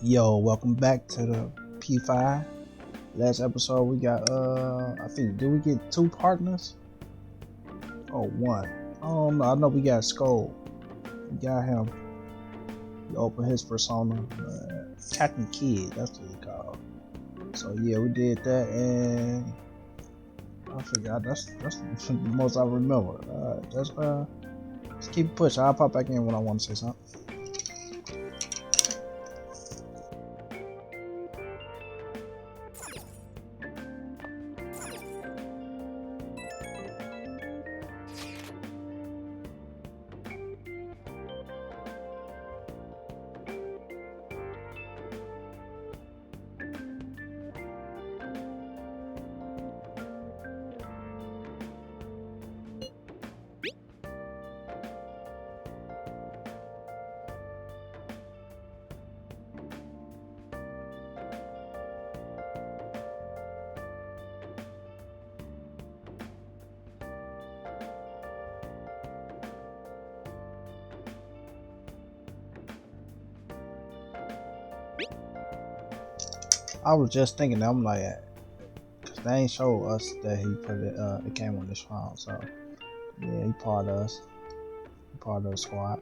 Yo, welcome back to the P5. Last episode we got I think did we get two partners? Oh one. I know we got Skull. We got him. He opened his persona. Captain Kid, that's what he called. So yeah, we did that and I forgot that's the most I remember. Let's keep pushing. I'll pop back in when I want to say something. I was just thinking I'm like cause they ain't show us that he put it came on this phone, so yeah, he part of us. He part of the squad.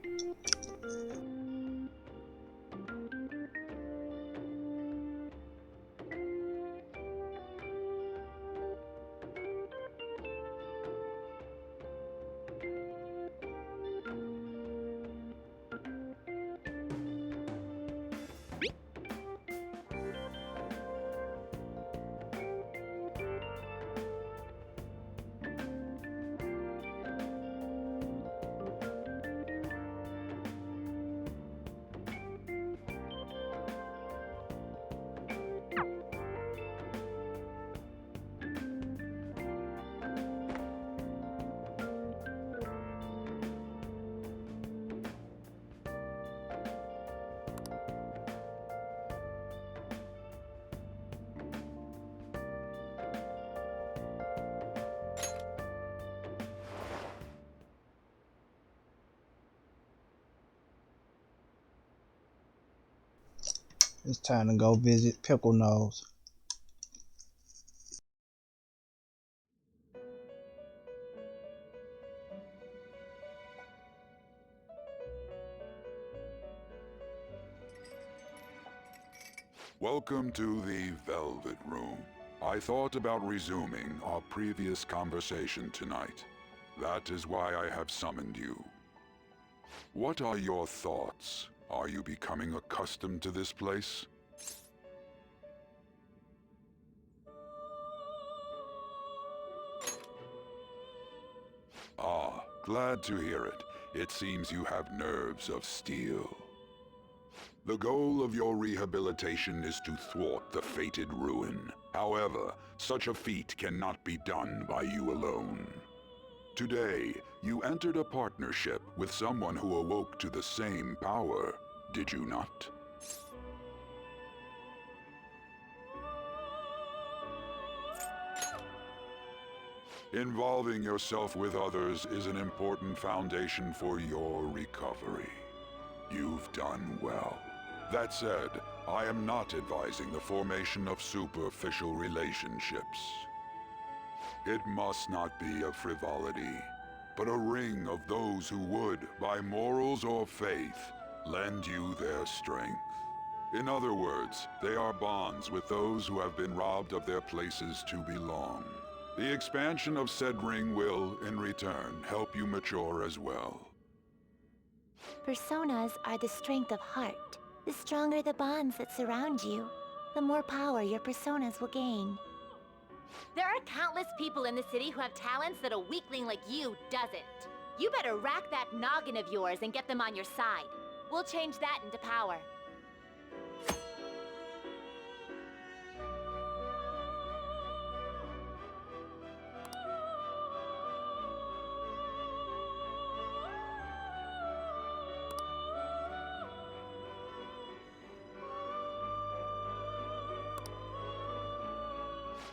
It's time to go visit Pickle Nose. Welcome to the Velvet Room. I thought about resuming our previous conversation tonight. That is why I have summoned you. What are your thoughts? Are you becoming accustomed to this place? Ah, glad to hear it. It seems you have nerves of steel. The goal of your rehabilitation is to thwart the fated ruin. However, such a feat cannot be done by you alone. Today, you entered a partnership with someone who awoke to the same power, did you not? Involving yourself with others is an important foundation for your recovery. You've done well. That said, I am not advising the formation of superficial relationships. It must not be a frivolity, but a ring of those who would, by morals or faith, lend you their strength. In other words, they are bonds with those who have been robbed of their places to belong. The expansion of said ring will, in return, help you mature as well. Personas are the strength of heart. The stronger the bonds that surround you, the more power your personas will gain. There are countless people in the city who have talents that a weakling like you doesn't. You better rack that noggin of yours and get them on your side. We'll change that into power.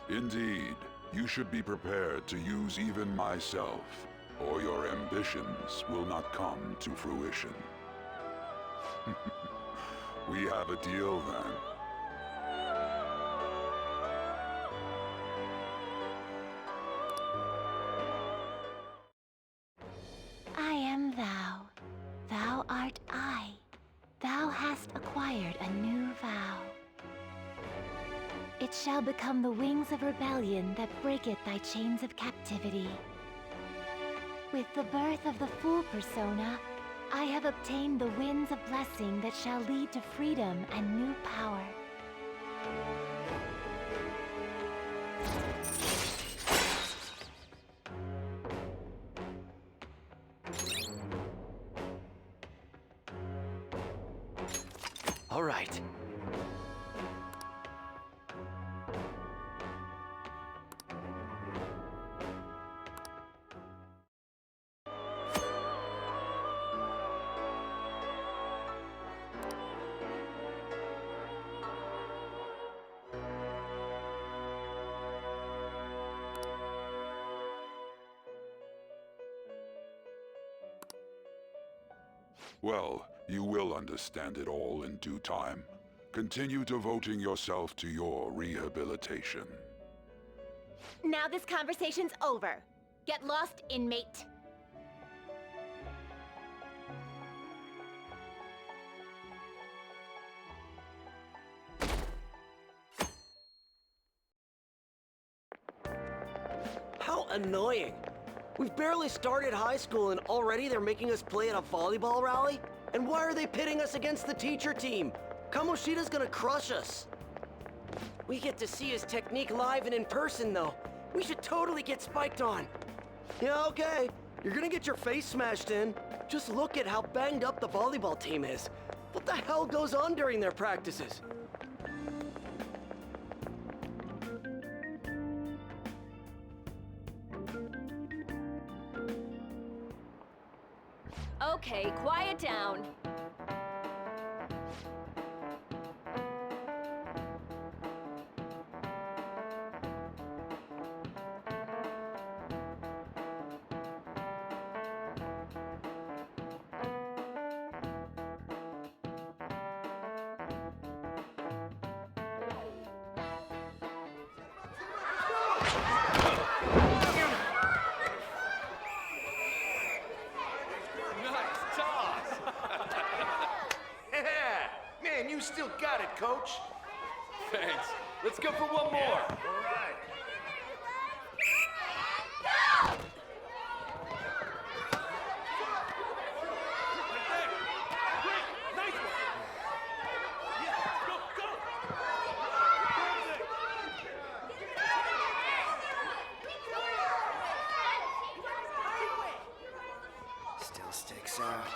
Indeed, you should be prepared to use even myself, or your ambitions will not come to fruition. We have a deal then. I am thou. Thou art I. Thou hast acquired a new vow. It shall become the wings of rebellion that breaketh thy chains of captivity. With the birth of the Fool persona, I have obtained the winds of blessing that shall lead to freedom and new power. All right. Well, you will understand it all in due time. Continue devoting yourself to your rehabilitation. Now this conversation's over. Get lost, inmate. How annoying. We've barely started high school and already they're making us play at a volleyball rally? And why are they pitting us against the teacher team? Kamoshida's gonna crush us. We get to see his technique live and in person, though. We should totally get spiked on. Yeah, okay. You're gonna get your face smashed in. Just look at how banged up the volleyball team is. What the hell goes on during their practices? Okay, quiet down. Man, you still got it, Coach. Thanks. Let's go for one more. All right. Still sticks out.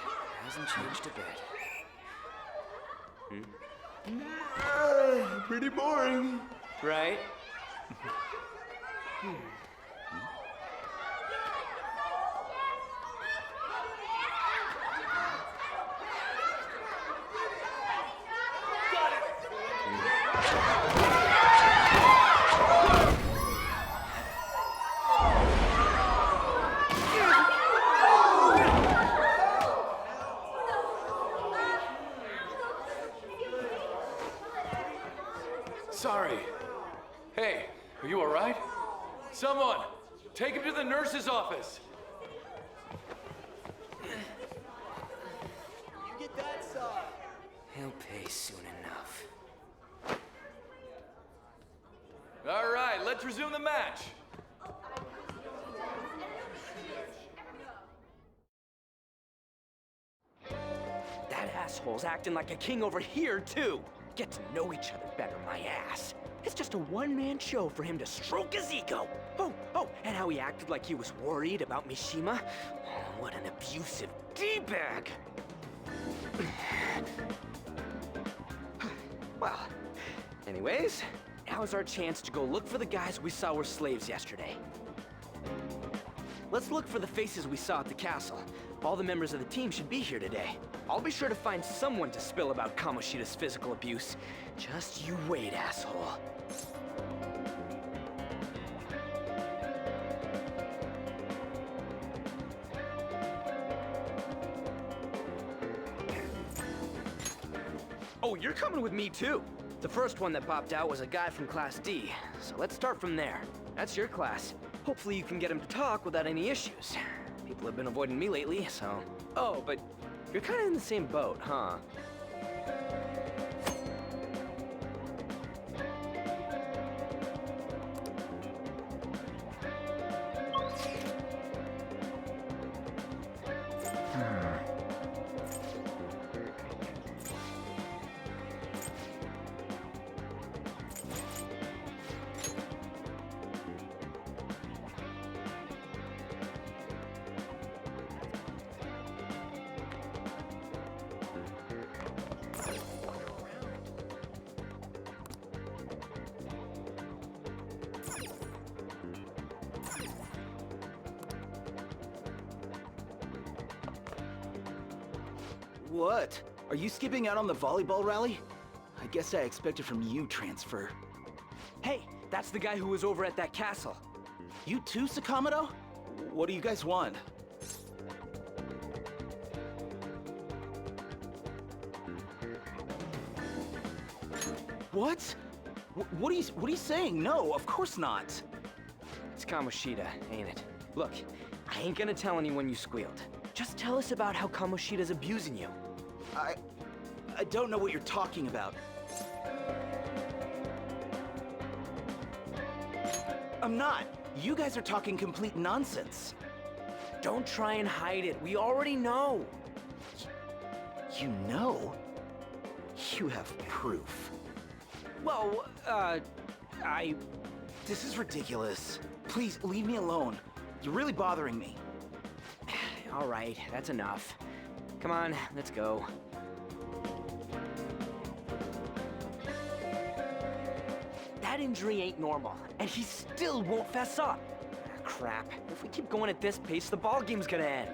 Hasn't changed a bit. Pretty boring. Right? Sorry. Hey, are you all right? Someone, take him to the nurse's office. He'll pay soon enough. All right, let's resume the match. That asshole's acting like a king over here, too. Get to know each other better, my ass. It's just a one-man show for him to stroke his ego. Oh, and how he acted like he was worried about Mishima. Oh, what an abusive D-bag. Well, anyways, now's our chance to go look for the guys we saw were slaves yesterday. Let's look for the faces we saw at the castle. All the members of the team should be here today. I'll be sure to find someone to spill about Kamoshida's physical abuse. Just you wait, asshole. Oh, you're coming with me too. The first one that popped out was a guy from Class D, so let's start from there. That's your class. Hopefully you can get him to talk without any issues. People have been avoiding me lately, so... Oh, but you're kind of in the same boat, huh? What? Are you skipping out on the volleyball rally? I guess I expected from you, Transfer. Hey, that's the guy who was over at that castle. You too, Sakamoto? What do you guys want? What? What are you saying? No, of course not. It's Kamoshida, ain't it? Look, I ain't gonna tell anyone you squealed. Just tell us about how Kamoshida's abusing you. I don't know what you're talking about. I'm not. You guys are talking complete nonsense. Don't try and hide it. We already know. You know? You have proof. Well, This is ridiculous. Please, leave me alone. You're really bothering me. All right, that's enough. Come on, let's go. That injury ain't normal, and he still won't fess up. Crap. If we keep going at this pace, the ball game's gonna end.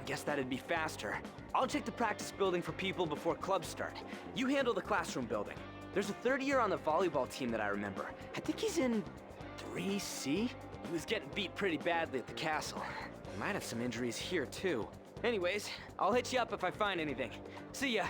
Guess that'd be faster. I'll check the practice building for people before clubs start. You handle the classroom building. There's a third year on the volleyball team that I remember. I think he's in 3C? He was getting beat pretty badly at the castle. He might have some injuries here, too. Anyways, I'll hit you up if I find anything. See ya.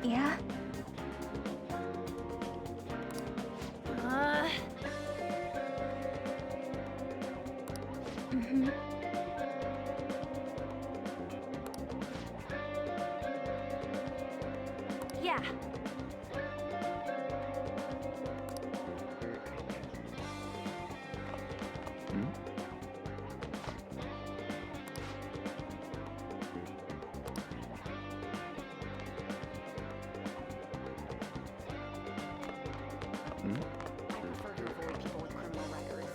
Yeah? Mm-hmm. Yeah. I prefer to avoid people with criminal records.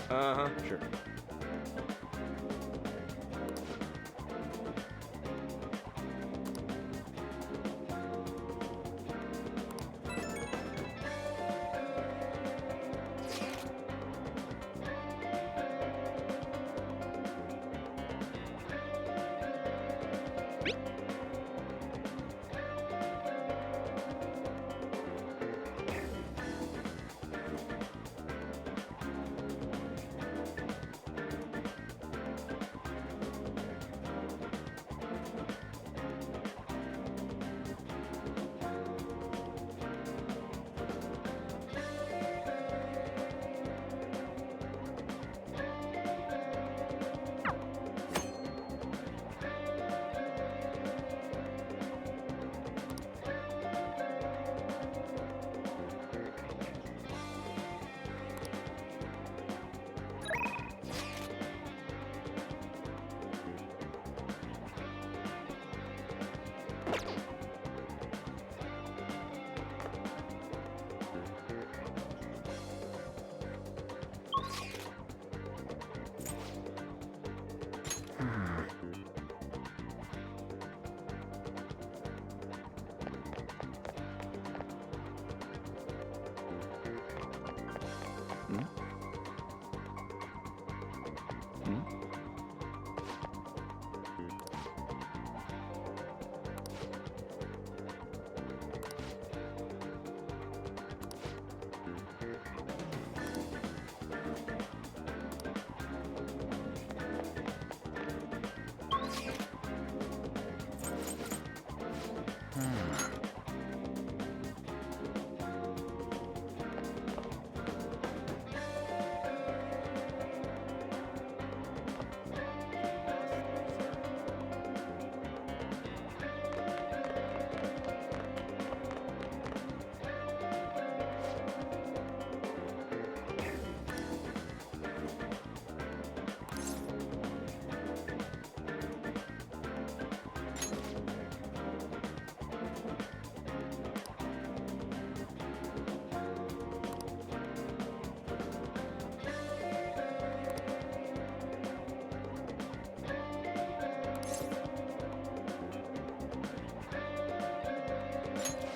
Uh-huh, sure.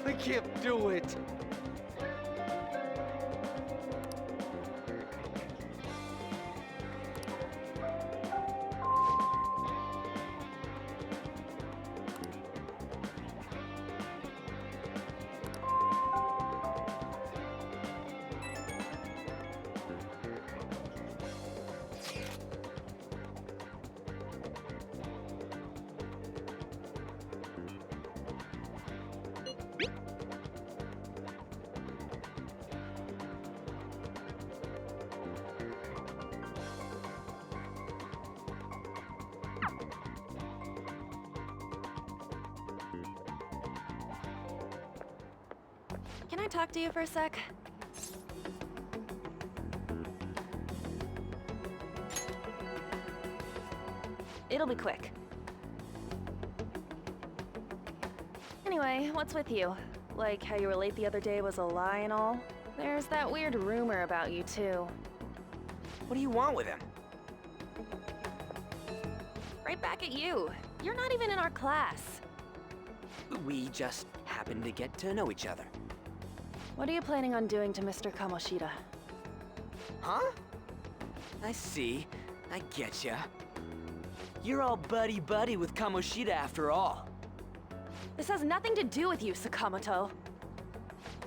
I can't do it. Can I talk to you for a sec? It'll be quick. Anyway, what's with you? Like how you were late the other day was a lie and all? There's that weird rumor about you too. What do you want with him? Right back at you. You're not even in our class. We just happened to get to know each other. What are you planning on doing to Mr. Kamoshida? Huh? I see. I getcha. You're all buddy-buddy with Kamoshida after all. This has nothing to do with you, Sakamoto.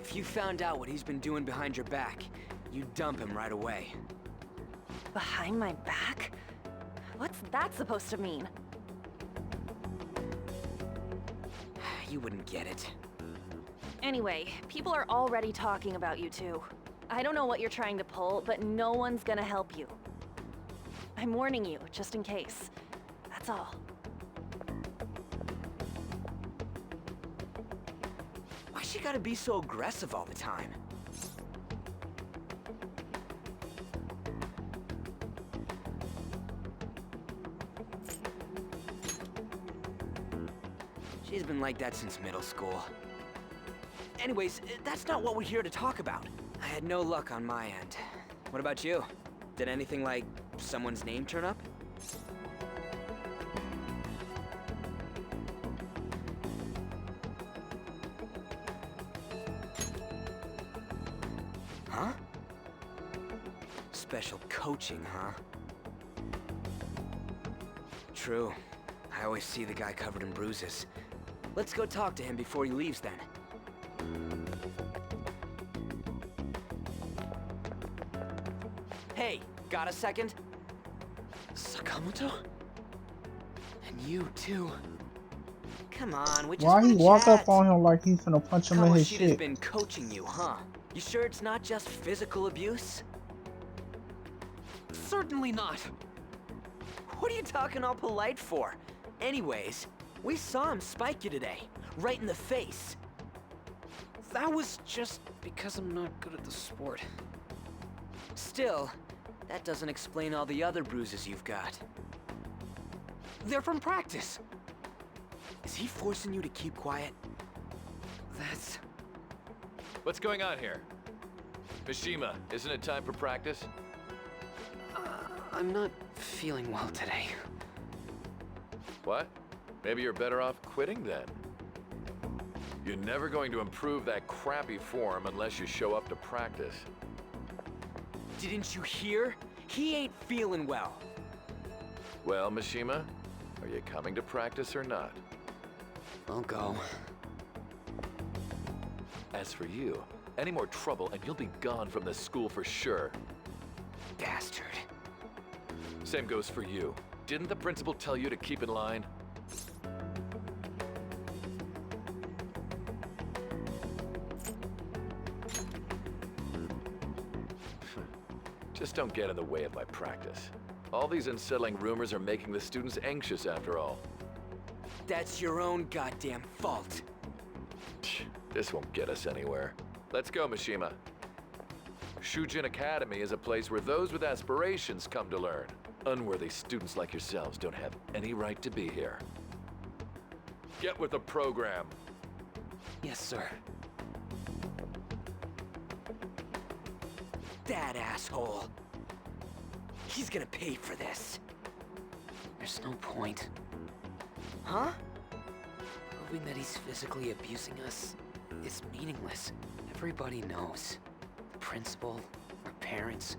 If you found out what he's been doing behind your back, you'd dump him right away. Behind my back? What's that supposed to mean? You wouldn't get it. Anyway, people are already talking about you two. I don't know what you're trying to pull, but no one's gonna help you. I'm warning you, just in case. That's all. Why she gotta be so aggressive all the time? She's been like that since middle school. Anyways, that's not what we're here to talk about. I had no luck on my end. What about you? Did anything like someone's name turn up? Huh? Special coaching, huh? True. I always see the guy covered in bruises. Let's go talk to him before he leaves then. Hey, got a second? Sakamoto? And you too. Come on, we just Why he wanna walk chat. up on him like he's finna punch him in his Kamoshida's shit? been coaching you, huh? You sure it's not just physical abuse? Certainly not. What are you talking all polite for? Anyways, we saw him spike you today, right in the face. That was just because I'm not good at the sport. Still, that doesn't explain all the other bruises you've got. They're from practice. Is he forcing you to keep quiet? That's... What's going on here? Mishima, isn't it time for practice? I'm not feeling well today. What? Maybe you're better off quitting then. You're never going to improve that crappy form unless you show up to practice. Didn't you hear? He ain't feeling well. Well, Mishima, are you coming to practice or not? I'll go. As for you, any more trouble and you'll be gone from this school for sure. Bastard. Same goes for you. Didn't the principal tell you to keep in line? Just don't get in the way of my practice. All these unsettling rumors are making the students anxious after all. That's your own goddamn fault. This won't get us anywhere. Let's go, Mishima. Shujin Academy is a place where those with aspirations come to learn. Unworthy students like yourselves don't have any right to be here. Get with the program. Yes, sir. That asshole. He's gonna pay for this. There's no point. Huh? Proving that he's physically abusing us is meaningless. Everybody knows. The principal, our parents,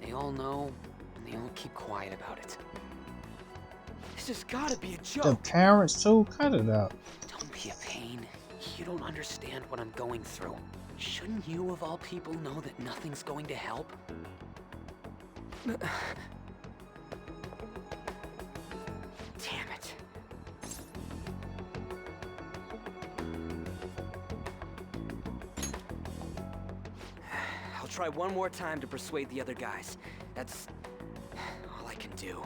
they all know, and they all keep quiet about it. This has gotta be a The joke. parents too? Cut it out. Don't be a pain. You don't understand what I'm going through. Shouldn't you, of all people, know that nothing's going to help? Damn it. I'll try one more time to persuade the other guys. That's all I can do.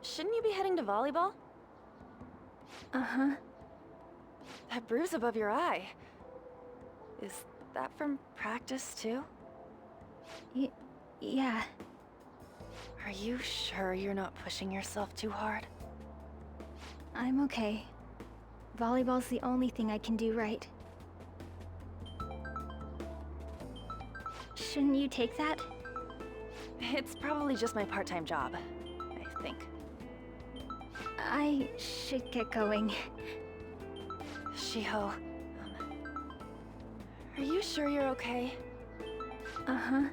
Shouldn't you be heading to volleyball? Uh-huh. That bruise above your eye. Is that from practice too? Yeah. Are you sure you're not pushing yourself too hard? I'm okay. Volleyball's the only thing I can do right. Shouldn't you take that? It's probably just my part-time job, I think. I should get going. Shiho, are you sure you're okay? Uh-huh.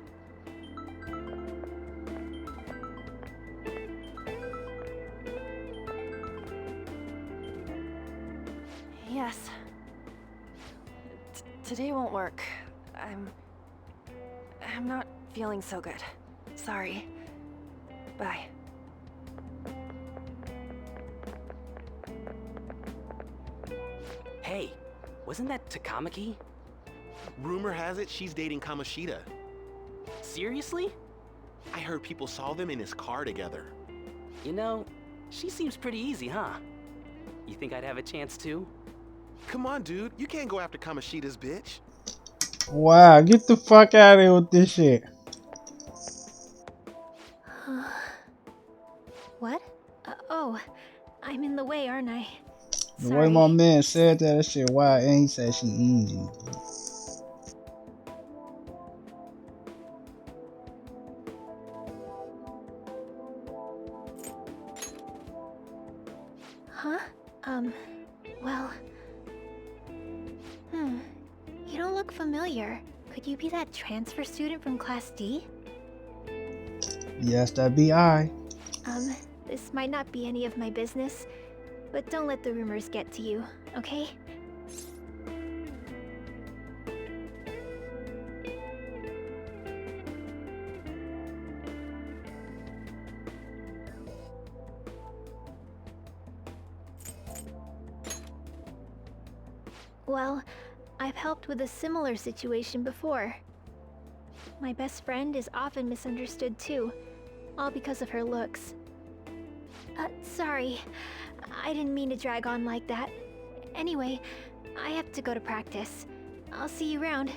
Yes. Today won't work. I'm not feeling so good. Sorry. Bye. Hey, wasn't that Takamaki? Rumor has it she's dating Kamoshida. Seriously? I heard people saw them in his car together. You know, she seems pretty easy, huh? You think I'd have a chance too? Come on, dude. You can't go after Kamoshida's bitch. Wow, get the fuck out of here with this shit. What? Oh, I'm in the way, aren't I? The way my man said that shit wild, and he said she easy. Huh? Well... You don't look familiar. Could you be that transfer student from Class D? Yes, that be I. This might not be any of my business, but don't let the rumors get to you, okay? Well, I've helped with a similar situation before. My best friend is often misunderstood too, all because of her looks. Sorry. I didn't mean to drag on like that. Anyway, I have to go to practice. I'll see you around.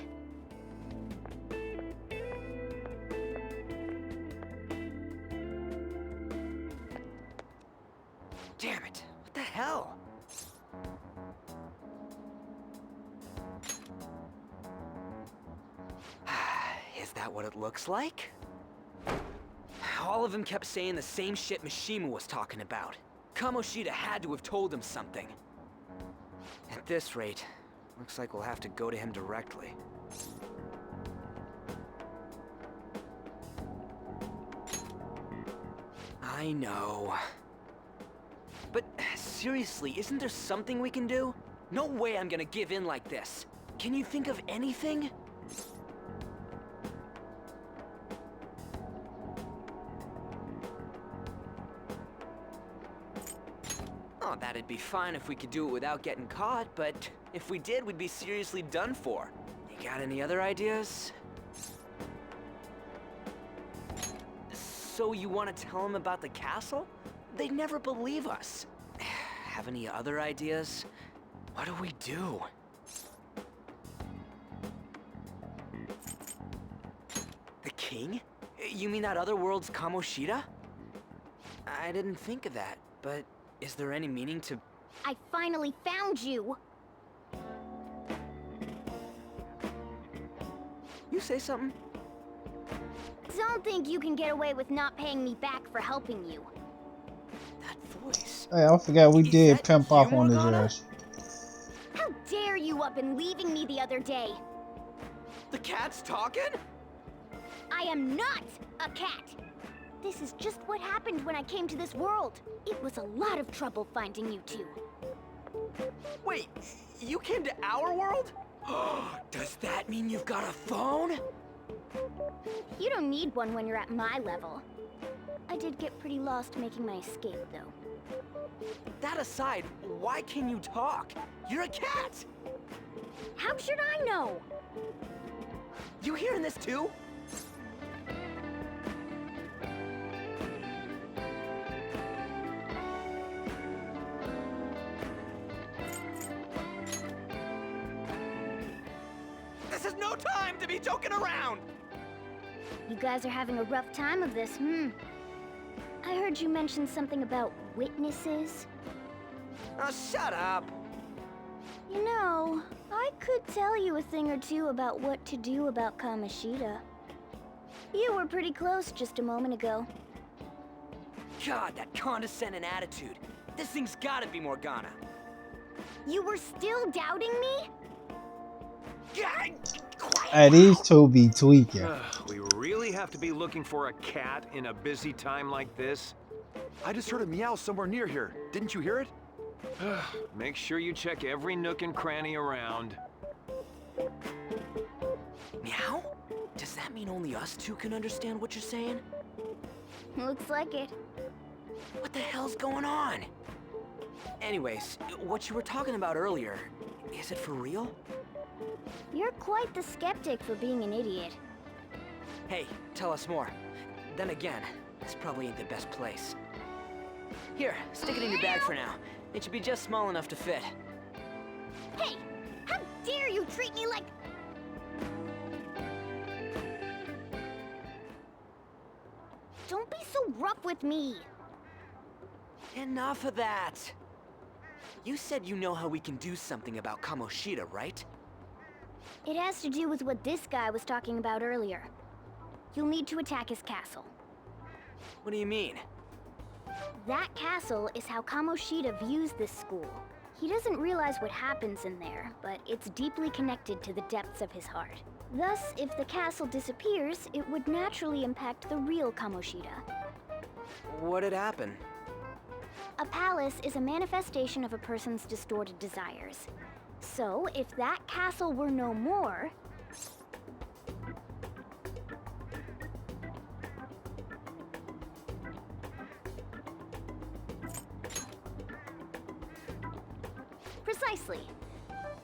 Damn it! What the hell? Is that what it looks like? All of them kept saying the same shit Mishima was talking about. Kamoshida had to have told him something. At this rate, looks like we'll have to go to him directly. I know. But seriously, isn't there something we can do? No way I'm gonna give in like this. Can you think of anything? Oh, that'd be fine if we could do it without getting caught, but if we did, we'd be seriously done for. You got any other ideas? So you want to tell them about the castle? They'd never believe us. Have any other ideas? What do we do? The king? You mean that other world's Kamoshida? I didn't think of that, but is there any meaning to... I finally found you! you say something? Don't think you can get away with not paying me back for helping you. That voice. Hey, I forgot we Is did that pimp off you, on his Morgana? ass. How dare you up and leaving me the other day? The cat's talking? I am not a cat. This is just what happened when I came to this world. It was a lot of trouble finding you two. Wait, you came to our world? Does that mean you've got a phone? You don't need one when you're at my level. I did get pretty lost making my escape, though. That aside, why can you talk? You're a cat! How should I know? You hearing this too? This is no time to be joking around! You guys are having a rough time of this, I heard you mention something about witnesses. Oh, shut up! You know, I could tell you a thing or two about what to do about Kamoshida. You were pretty close just a moment ago. God, that condescending attitude. This thing's gotta be Morgana. You were still doubting me? Hey, these two be tweaking. We really have to be looking for a cat in a busy time like this? I just heard a meow somewhere near here. Didn't you hear it? Make sure you check every nook and cranny around. Meow? Does that mean only us two can understand what you're saying? Looks like it. What the hell's going on? Anyways, what you were talking about earlier, is it for real? You're quite the skeptic for being an idiot. Hey, tell us more. Then again, this probably ain't the best place. Here, stick it in your bag for now. It should be just small enough to fit. Hey! How dare you treat me like... Don't be so rough with me! Enough of that! You said you know how we can do something about Kamoshida, right? It has to do with what this guy was talking about earlier. You'll need to attack his castle. What do you mean? That castle is how Kamoshida views this school. He doesn't realize what happens in there, but it's deeply connected to the depths of his heart. Thus, if the castle disappears, it would naturally impact the real Kamoshida. What'd happen? A palace is a manifestation of a person's distorted desires. So, if that castle were no more... Precisely.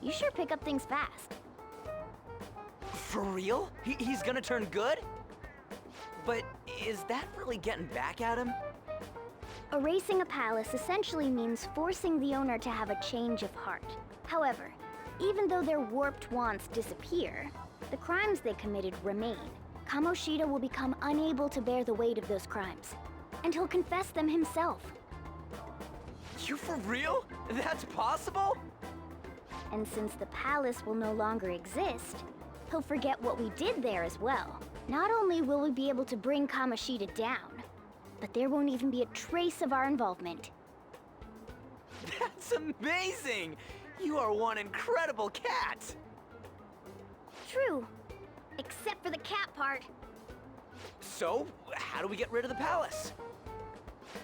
You sure pick up things fast. For real? He's gonna turn good? But is that really getting back at him? Erasing a palace essentially means forcing the owner to have a change of heart. However, even though their warped wants disappear, the crimes they committed remain. Kamoshida will become unable to bear the weight of those crimes, and he'll confess them himself. You for real? That's possible? And since the palace will no longer exist, he'll forget what we did there as well. Not only will we be able to bring Kamoshida down, but there won't even be a trace of our involvement. That's amazing! You are one incredible cat! True. Except for the cat part. So, how do we get rid of the palace?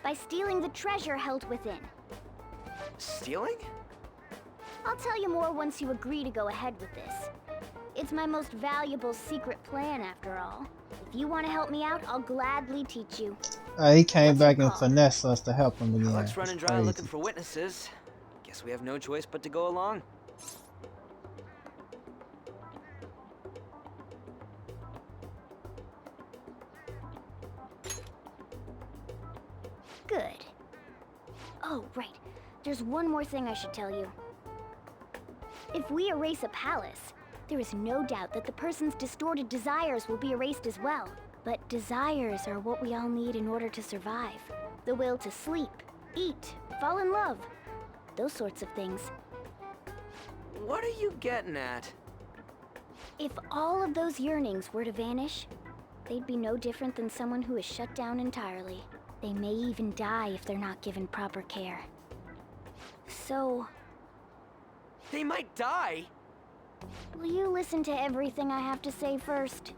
By stealing the treasure held within. Stealing? I'll tell you more once you agree to go ahead with this. It's my most valuable secret plan, after all. If you want to help me out, I'll gladly teach you. He came back and finessed us to help him again. Alex running It's dry crazy. looking for witnesses. Guess we have no choice but to go along. Good. Oh, right. There's one more thing I should tell you. If we erase a palace, there is no doubt that the person's distorted desires will be erased as well. But desires are what we all need in order to survive. The will to sleep, eat, fall in love. Those sorts of things. What are you getting at? If all of those yearnings were to vanish, they'd be no different than someone who is shut down entirely. They may even die if they're not given proper care. So... They might die? will you listen to everything I have to say first?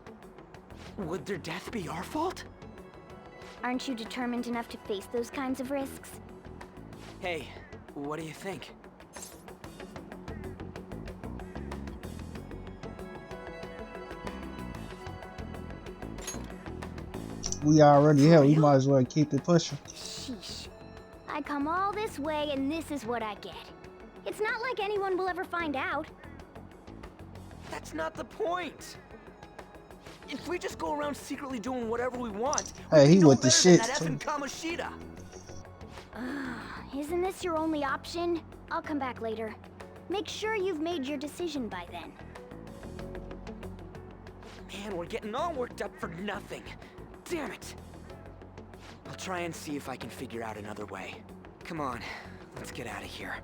Would their death be our fault? Aren't you determined enough to face those kinds of risks? Hey, what do you think? We already here. We might as well keep it pushing. Sheesh. I come all this way and this is what I get. It's not like anyone will ever find out. That's not the point. If we just go around secretly doing whatever we want, Hey, he no with the better than shit, that too. effing Kamoshida. Isn't this your only option? I'll come back later. Make sure you've made your decision by then. Man, we're getting all worked up for nothing. Damn it. I'll try and see if I can figure out another way. Come on, let's get out of here.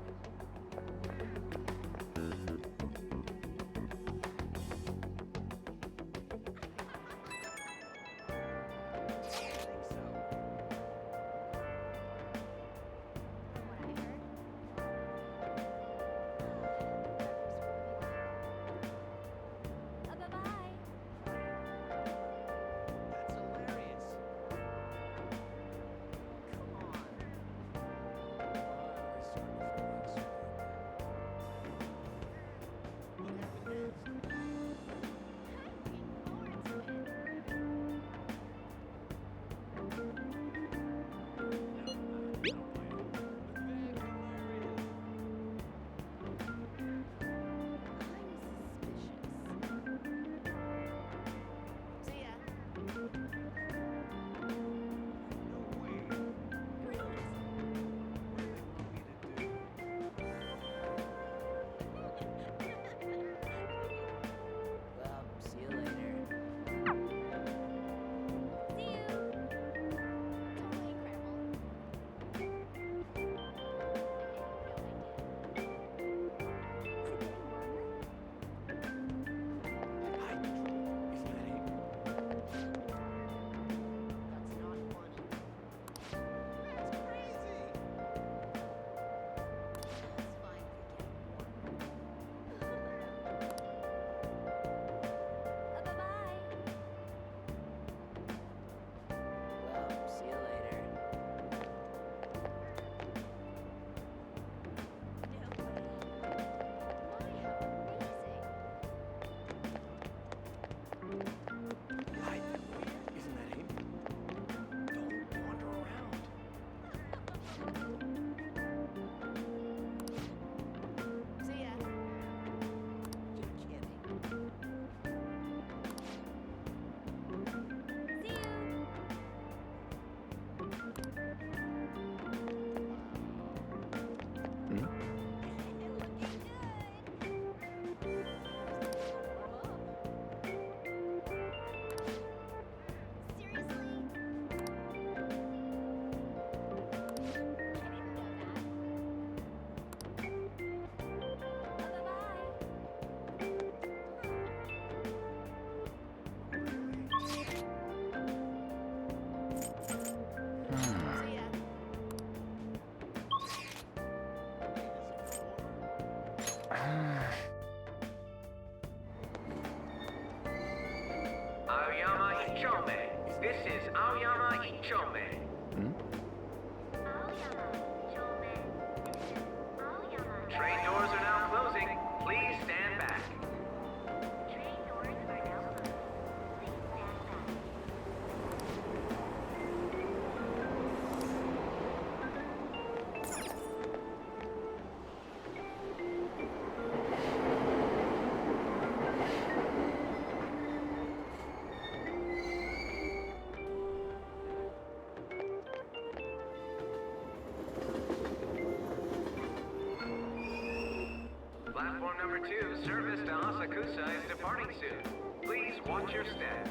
Aoyama Ichome. This is Aoyama Ichome. Train doors are now closing. Please stand back. Platform number 2, service to Asakusa is departing soon. Please watch your step.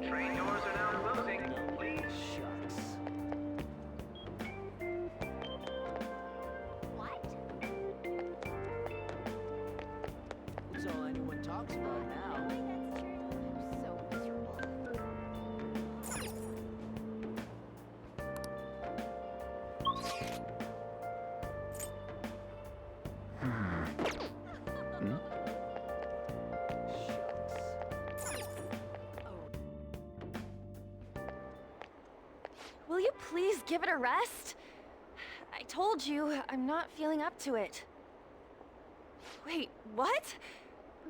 Train doors are now closing. Please. Shucks. talks about it now. I'm so miserable. Will you please give it a rest? I told you, I'm not feeling up to it. Wait, what?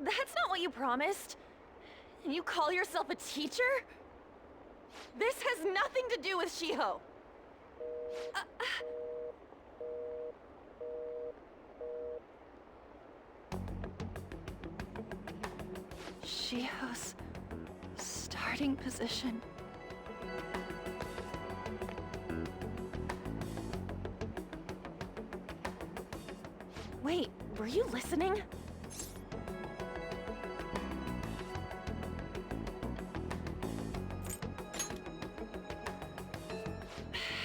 That's not what you promised. And you call yourself a teacher? This has nothing to do with Shiho. Shiho's starting position. Wait, were you listening?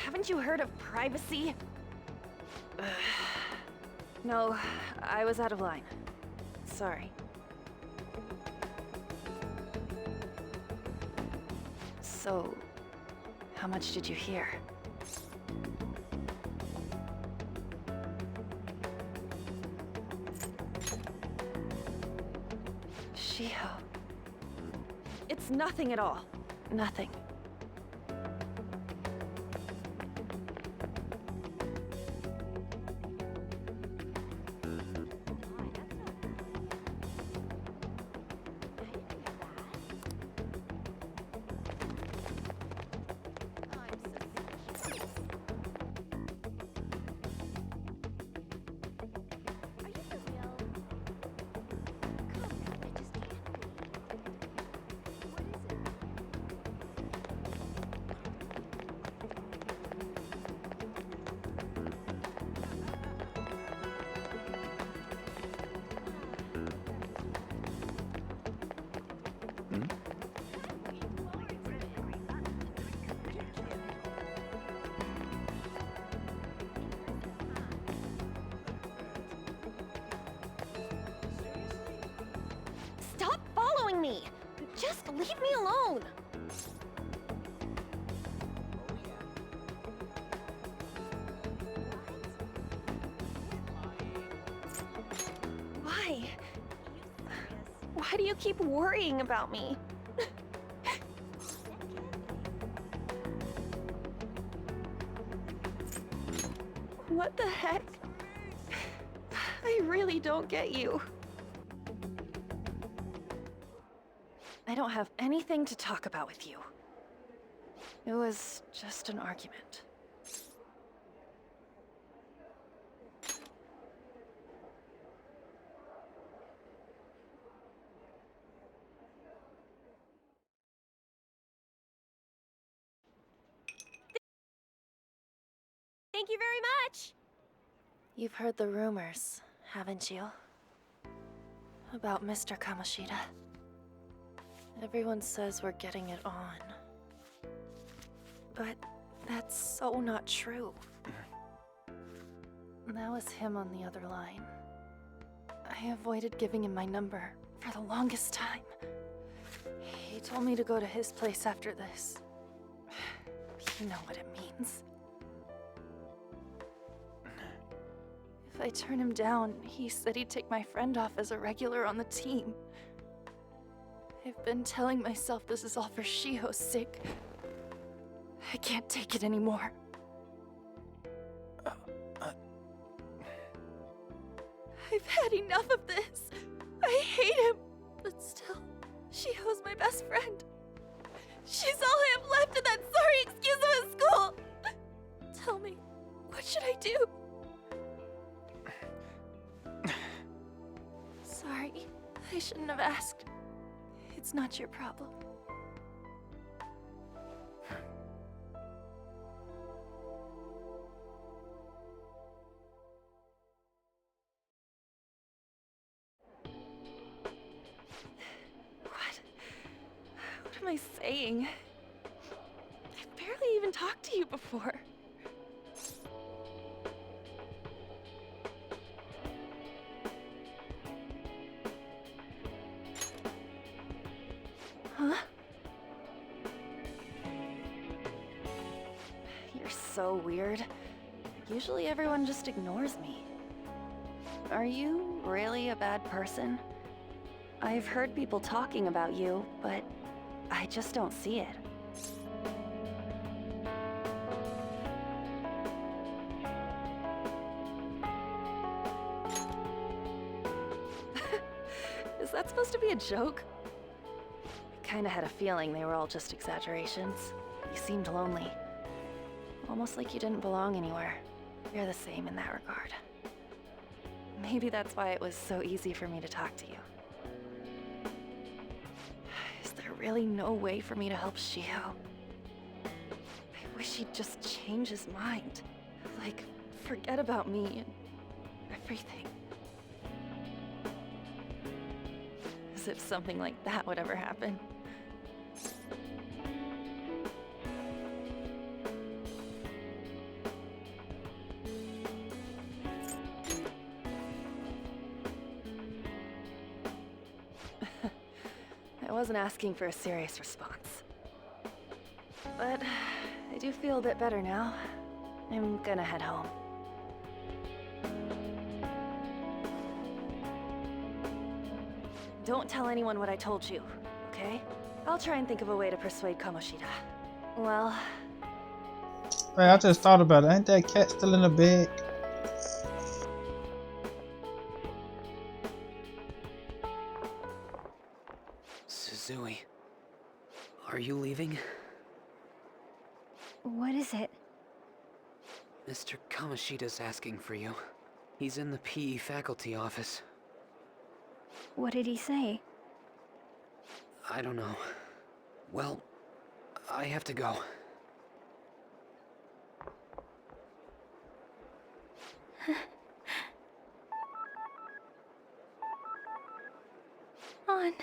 Haven't you heard of privacy? No, I was out of line. Sorry. So, how much did you hear? Shiho. It's nothing at all. Nothing. Stop following me! Just leave me alone! Why? Why do you keep worrying about me? What the heck? I really don't get you. I don't have anything to talk about with you. It was just an argument. Thank you very much! You've heard the rumors, haven't you? About Mr. Kamoshida. Everyone says we're getting it on. But that's so not true. That was him on the other line. I avoided giving him my number for the longest time. He told me to go to his place after this. You know what it means. If I turn him down, he said he'd take my friend off as a regular on the team. I've been telling myself this is all for Shiho's sake. I can't take it anymore. I've had enough of this. I hate him. But still, Shiho's my best friend. She's all I have left in that sorry excuse of a school. Tell me, what should I do? Sorry, I shouldn't have asked. It's not your problem. What am I saying? I've barely even talked to you before. so weird. Usually everyone just ignores me. Are you really a bad person? I've heard people talking about you, but I just don't see it. Is that supposed to be a joke? I kinda had a feeling they were all just exaggerations. You seemed lonely. Almost like you didn't belong anywhere. You're the same in that regard. Maybe that's why it was so easy for me to talk to you. Is there really no way for me to help Shiho? I wish he'd just change his mind. Like, forget about me and everything. As if something like that would ever happen. I wasn't asking for a serious response. But I do feel a bit better now. I'm gonna head home. Don't tell anyone what I told you, okay? I'll try and think of a way to persuade Kamoshida. Well... Hey, I just thought about it. Ain't that cat still in the bed? Suzui, are you leaving? What is it? Mr. Kamoshida's asking for you. He's in the PE faculty office. What did he say? I don't know. Well, I have to go. On.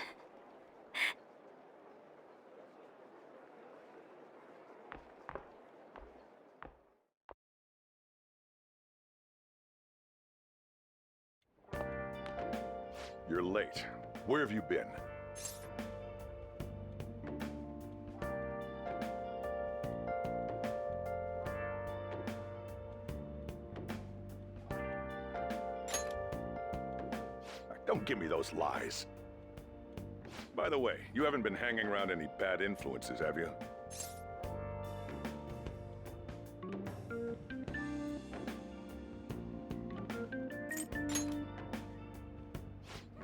You're late. Where have you been? Don't give me those lies. By the way, you haven't been hanging around any bad influences, have you?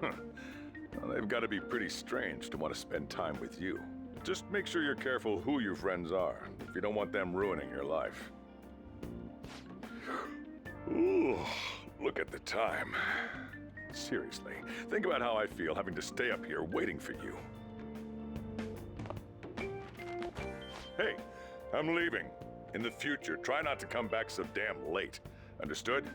Huh. Well, they've got to be pretty strange to want to spend time with you. Just make sure you're careful who your friends are, if you don't want them ruining your life. Ooh, look at the time. Seriously, think about how I feel having to stay up here waiting for you. Hey, I'm leaving. In the future, try not to come back so damn late. Understood?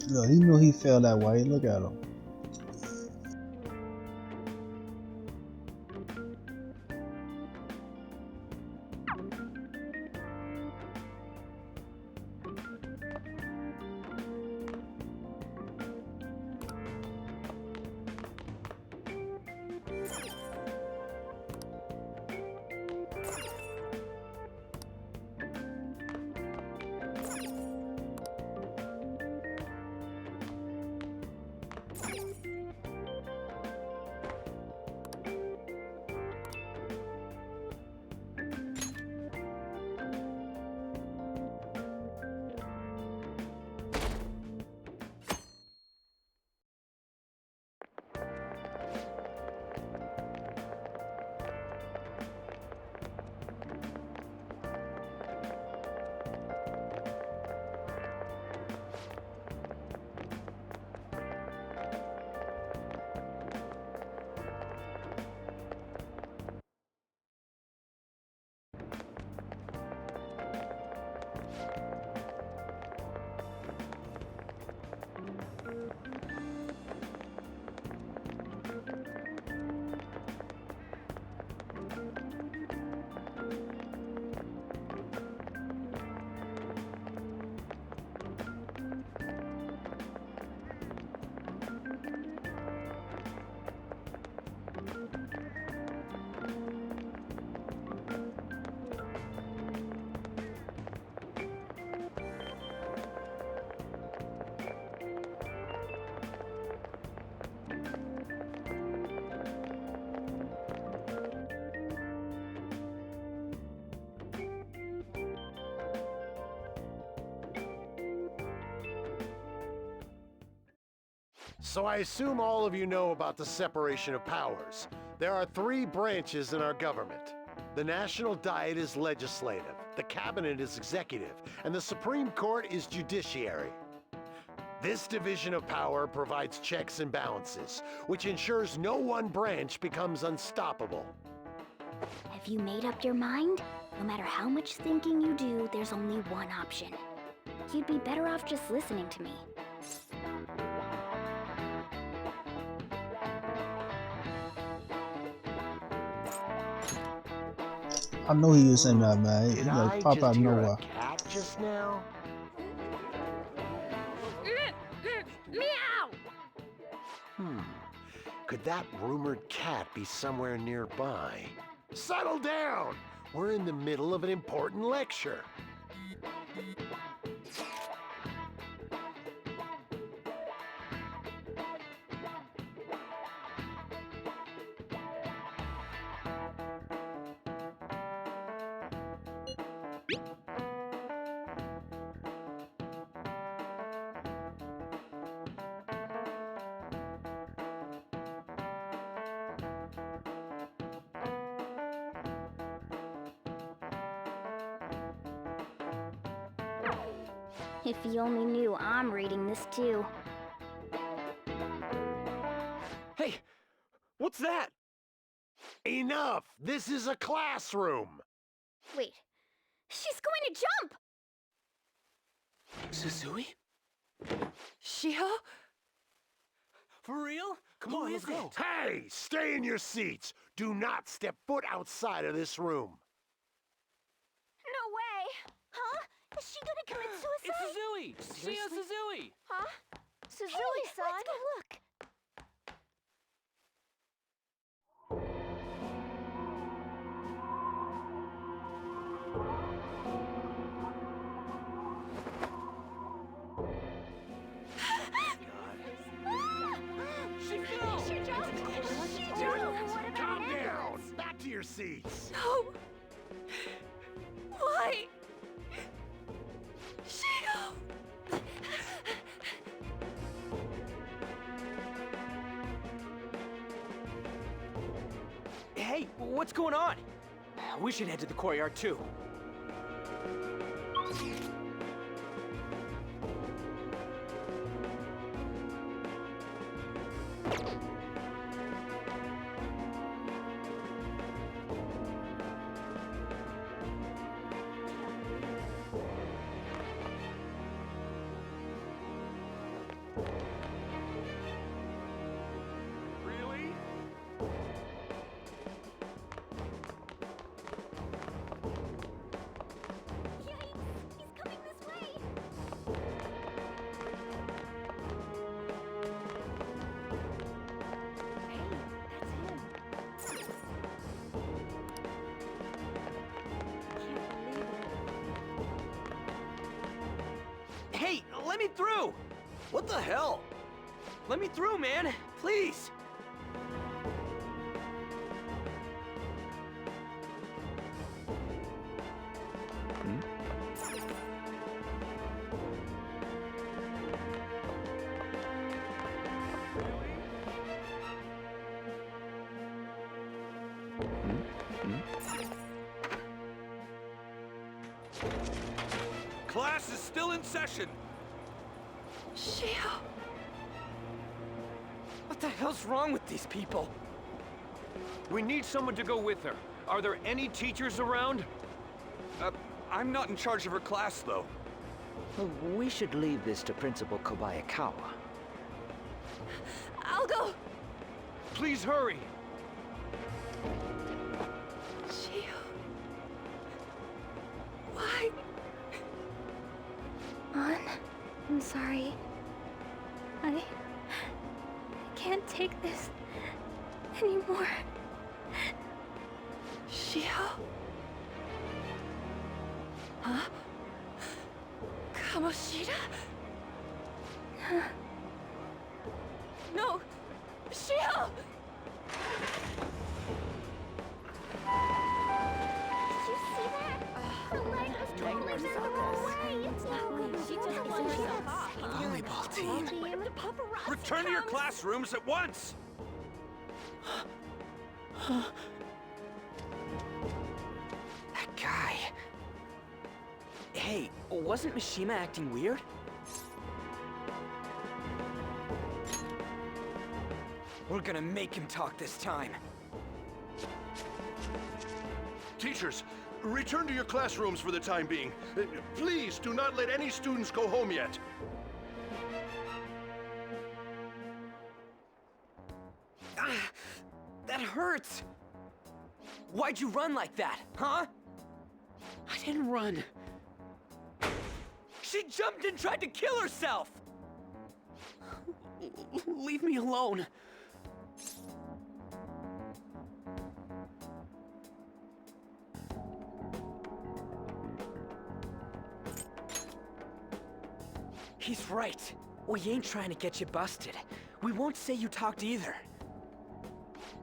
Look, he knew he felt that way. Look at him. So I assume all of you know about the separation of powers. There are 3 branches in our government. The National Diet is legislative, the Cabinet is executive, and the Supreme Court is judiciary. This division of power provides checks and balances, which ensures no one branch becomes unstoppable. Have you made up your mind? No matter how much thinking you do, there's only one option. You'd be better off just listening to me. I knew he was in there, man. He Did like I pop just out of hear nowhere. a cat just now? Meow! Could that rumored cat be somewhere nearby? Settle down! We're in the middle of an important lecture. If you only knew I'm reading this too. Hey, what's that? Enough! This is a classroom! Wait, she's going to jump! Suzui? Shiho? For real? Come on, let's go. Hey, stay in your seats. Do not step foot outside of this room. No way! Huh? Is she gonna commit suicide? It's Suzui! Shio Suzui! Huh? Suzui-san? Let's go look. She fell! She jumped! She jumped! What about Calm an down! ambulance? Back to your seats! No! Why? Shio! Hey, what's going on? We should head to the courtyard too. Really? Yikes! He's coming this way! Hey, that's him. Can't believe it. Hey, let me through! What the hell? Let me through, man! Please! Class is still in session. Shio! What the hell's wrong with these people? We need someone to go with her. Are there any teachers around? I'm not in charge of her class, though. We should leave this to Principal Kobayakawa. I'll go! Please hurry. Shio... Why? An, I'm sorry. I can't take this anymore. Shio? Huh? Kamoshida? No! Shio! Did you see that? Her leg was totally bent the wrong way. She just won herself off. Volleyball team. Return to your classrooms at once! That guy. Hey, wasn't Mishima acting weird? We're gonna make him talk this time. Teachers, return to your classrooms for the time being. Please do not let any students go home yet. That hurts! Why'd you run like that, huh? I didn't run. She jumped and tried to kill herself! Leave me alone. He's right. We ain't trying to get you busted. We won't say you talked either.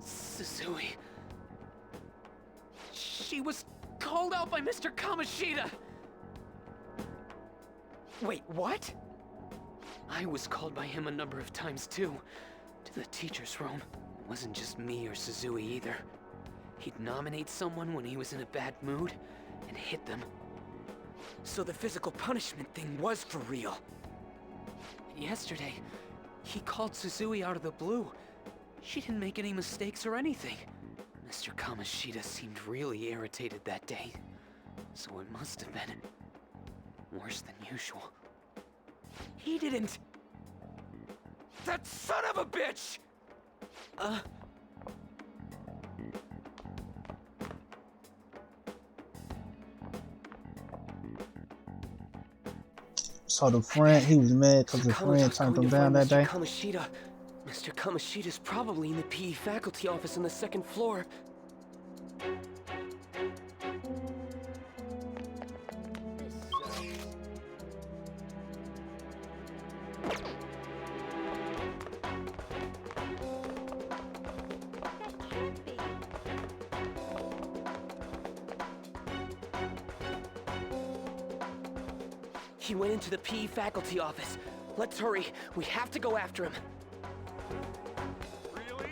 Suzui. She was called out by Mr. Kamoshida! Wait, what? I was called by him a number of times too, to the teacher's room. It wasn't just me or Suzui either. He'd nominate someone when he was in a bad mood, and hit them. So the physical punishment thing was for real. Yesterday, he called Suzui out of the blue. She didn't make any mistakes or anything. Mr. Kamoshida seemed really irritated that day, so it must have been worse than usual. He didn't... That son of a bitch! So the friend, he was mad because the friend turned him down that day. Mr. Kamoshida's probably in the PE faculty office on the second floor. He went into the PE faculty office. Let's hurry. We have to go after him. Really?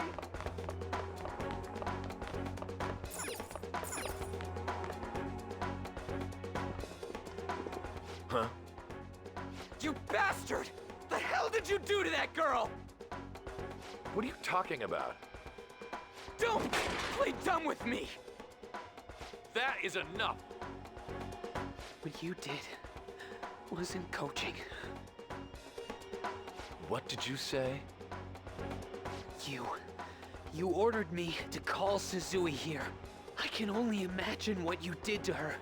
Huh? You bastard! The hell did you do to that girl? What are you talking about? Don't play dumb with me! That is enough! What you did wasn't coaching. What did you say? You ordered me to call Suzui here. I can only imagine what you did to her.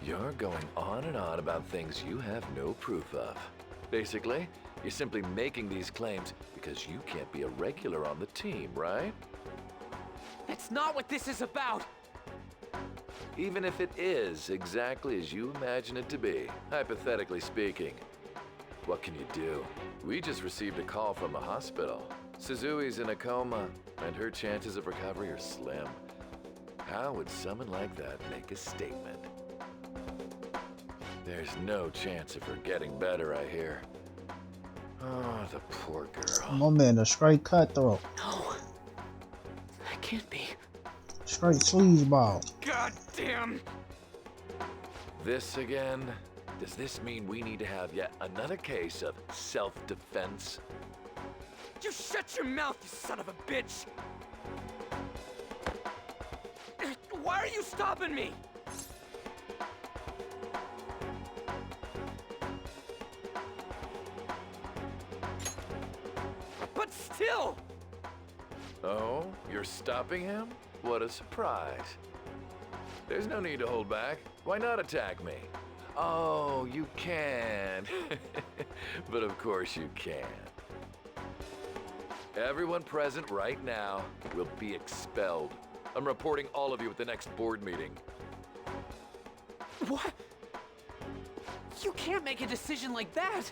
You're going on and on about things you have no proof of. Basically, you're simply making these claims because you can't be a regular on the team, right? That's not what this is about! Even if it is exactly as you imagine it to be, hypothetically speaking, what can you do? We just received a call from the hospital. Suzui's in a coma, and her chances of recovery are slim. How would someone like that make a statement? There's no chance of her getting better, I hear. Oh, the poor girl. My man, a straight cutthroat. No. That can't be. Straight sleazeball. God damn! This again? Does this mean we need to have yet another case of self-defense? You shut your mouth, you son of a bitch! Why are you stopping me? But still! Oh, you're stopping him? What a surprise. There's no need to hold back. Why not attack me? Oh, you can. But of course you can. Everyone present right now will be expelled. I'm reporting all of you at the next board meeting. What? You can't make a decision like that!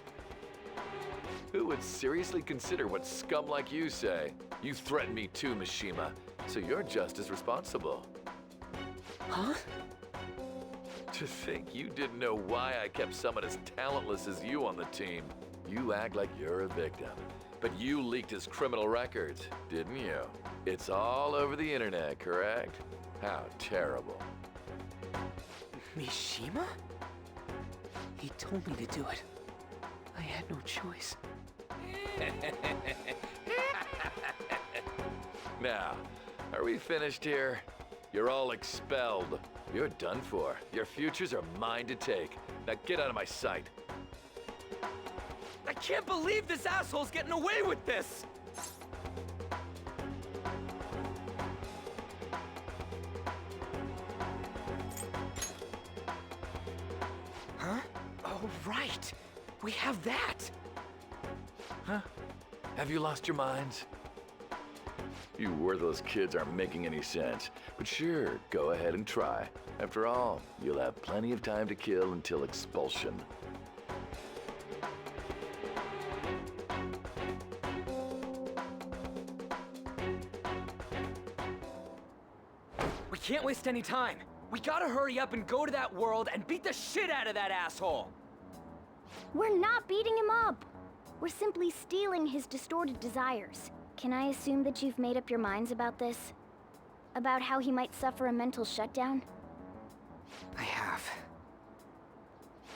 Who would seriously consider what scum like you say? You threatened me too, Mishima, so you're just as responsible. Huh? To think you didn't know why I kept someone as talentless as you on the team. You act like you're a victim. But you leaked his criminal records, didn't you? It's all over the internet, correct? How terrible. Mishima? He told me to do it. I had no choice. Now, are we finished here? You're all expelled. You're done for. Your futures are mine to take. Now get out of my sight. I can't believe this asshole's getting away with this! Huh? Oh, right. We have that. Huh? Have you lost your minds? You worthless kids aren't making any sense. But sure, go ahead and try. After all, you'll have plenty of time to kill until expulsion. We can't waste any time. We gotta hurry up and go to that world and beat the shit out of that asshole! We're not beating him up. We're simply stealing his distorted desires. Can I assume that you've made up your minds about this? About how he might suffer a mental shutdown? I have.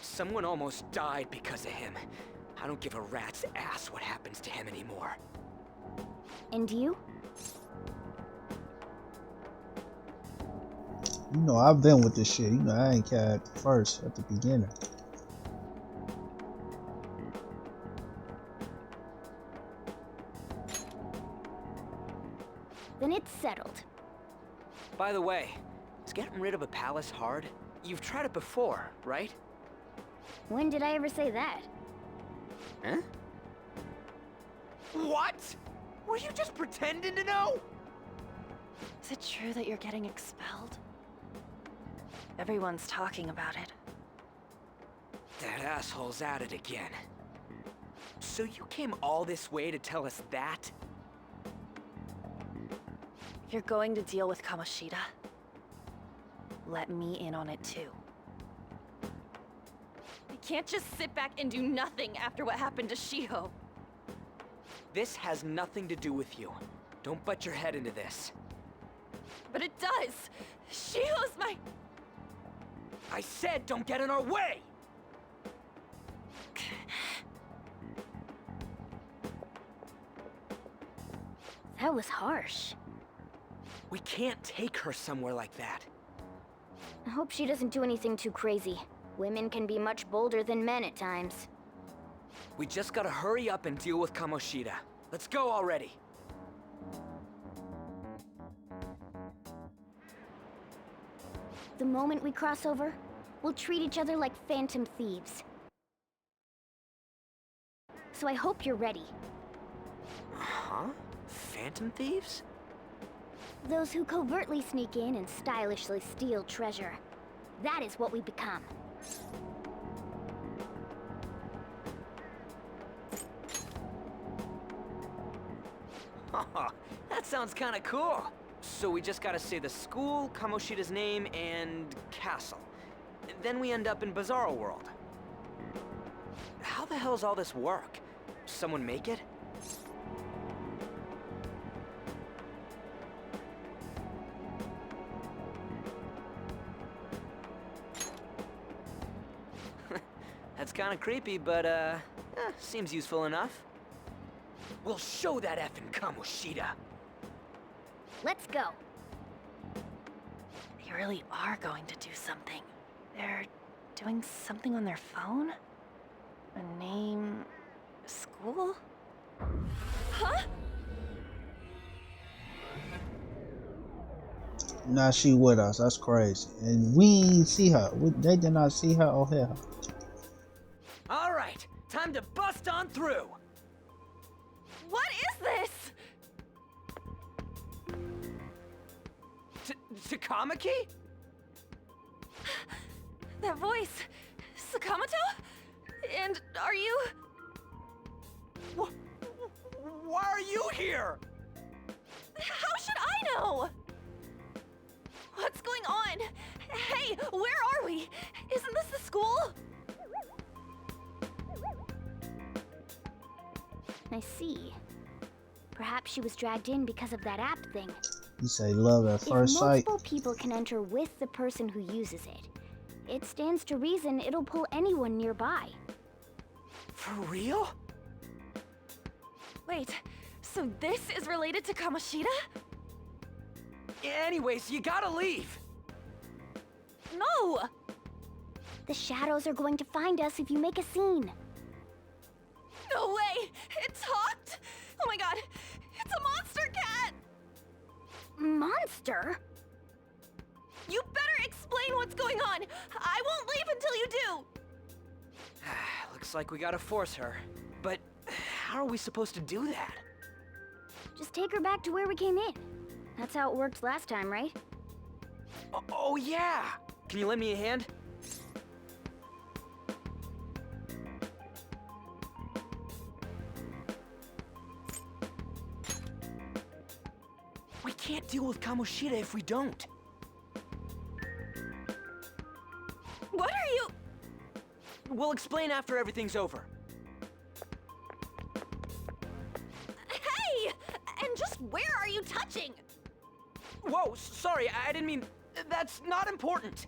Someone almost died because of him. I don't give a rat's ass what happens to him anymore. And you? You know, I've been with this shit. You know, I ain't cared first at the beginning. Then it's settled. By the way, is getting rid of a palace hard? You've tried it before, right? When did I ever say that? Huh? What? Were you just pretending to know? Is it true that you're getting expelled? Everyone's talking about it. That asshole's at it again. So you came all this way to tell us that? If you're going to deal with Kamoshida, let me in on it too. You can't just sit back and do nothing after what happened to Shiho. This has nothing to do with you. Don't butt your head into this. But it does! Shiho's my... I said don't get in our way! That was harsh. We can't take her somewhere like that. I hope she doesn't do anything too crazy. Women can be much bolder than men at times. We just gotta hurry up and deal with Kamoshida. Let's go already. The moment we cross over, we'll treat each other like phantom thieves. So I hope you're ready. Huh? Phantom thieves? Those who covertly sneak in and stylishly steal treasure. That is what we become. That sounds kinda cool. So we just gotta say the school, Kamoshida's name, and castle. Then we end up in Bizarro World. How the hell's all this work? Someone make it? That's kinda creepy, but seems useful enough. We'll show that effing Kamoshida. Let's go. They really are going to do something. They're doing something on their phone? A name... a school? Huh? Now she with us. That's crazy. And we ain't see her. They did not see her or hear her. All right, time to bust on through. What is this? Takamaki? That voice... Sakamoto? And are you... Why are you here? How should I know? What's going on? Hey, Hey, where are we? Isn't this the school? I see. Perhaps she was dragged in because of that app thing. You say love at first If sight. multiple people can enter with the person who uses it, it stands to reason it'll pull anyone nearby. For real? Wait, so this is related to Kamoshida? Anyways, you gotta leave. No! The shadows are going to find us if you make a scene. No way! It talked! Oh my god! It's a monster cat! Monster? You better explain what's going on! I won't leave until you do! Looks like we gotta force her. But how are we supposed to do that? Just take her back to where we came in. That's how it worked last time, right? Oh yeah! Can you lend me a hand? We can't deal with Kamoshida if we don't. What are you... We'll explain after everything's over. Hey! And just where are you touching? Whoa, sorry, I didn't mean... That's not important.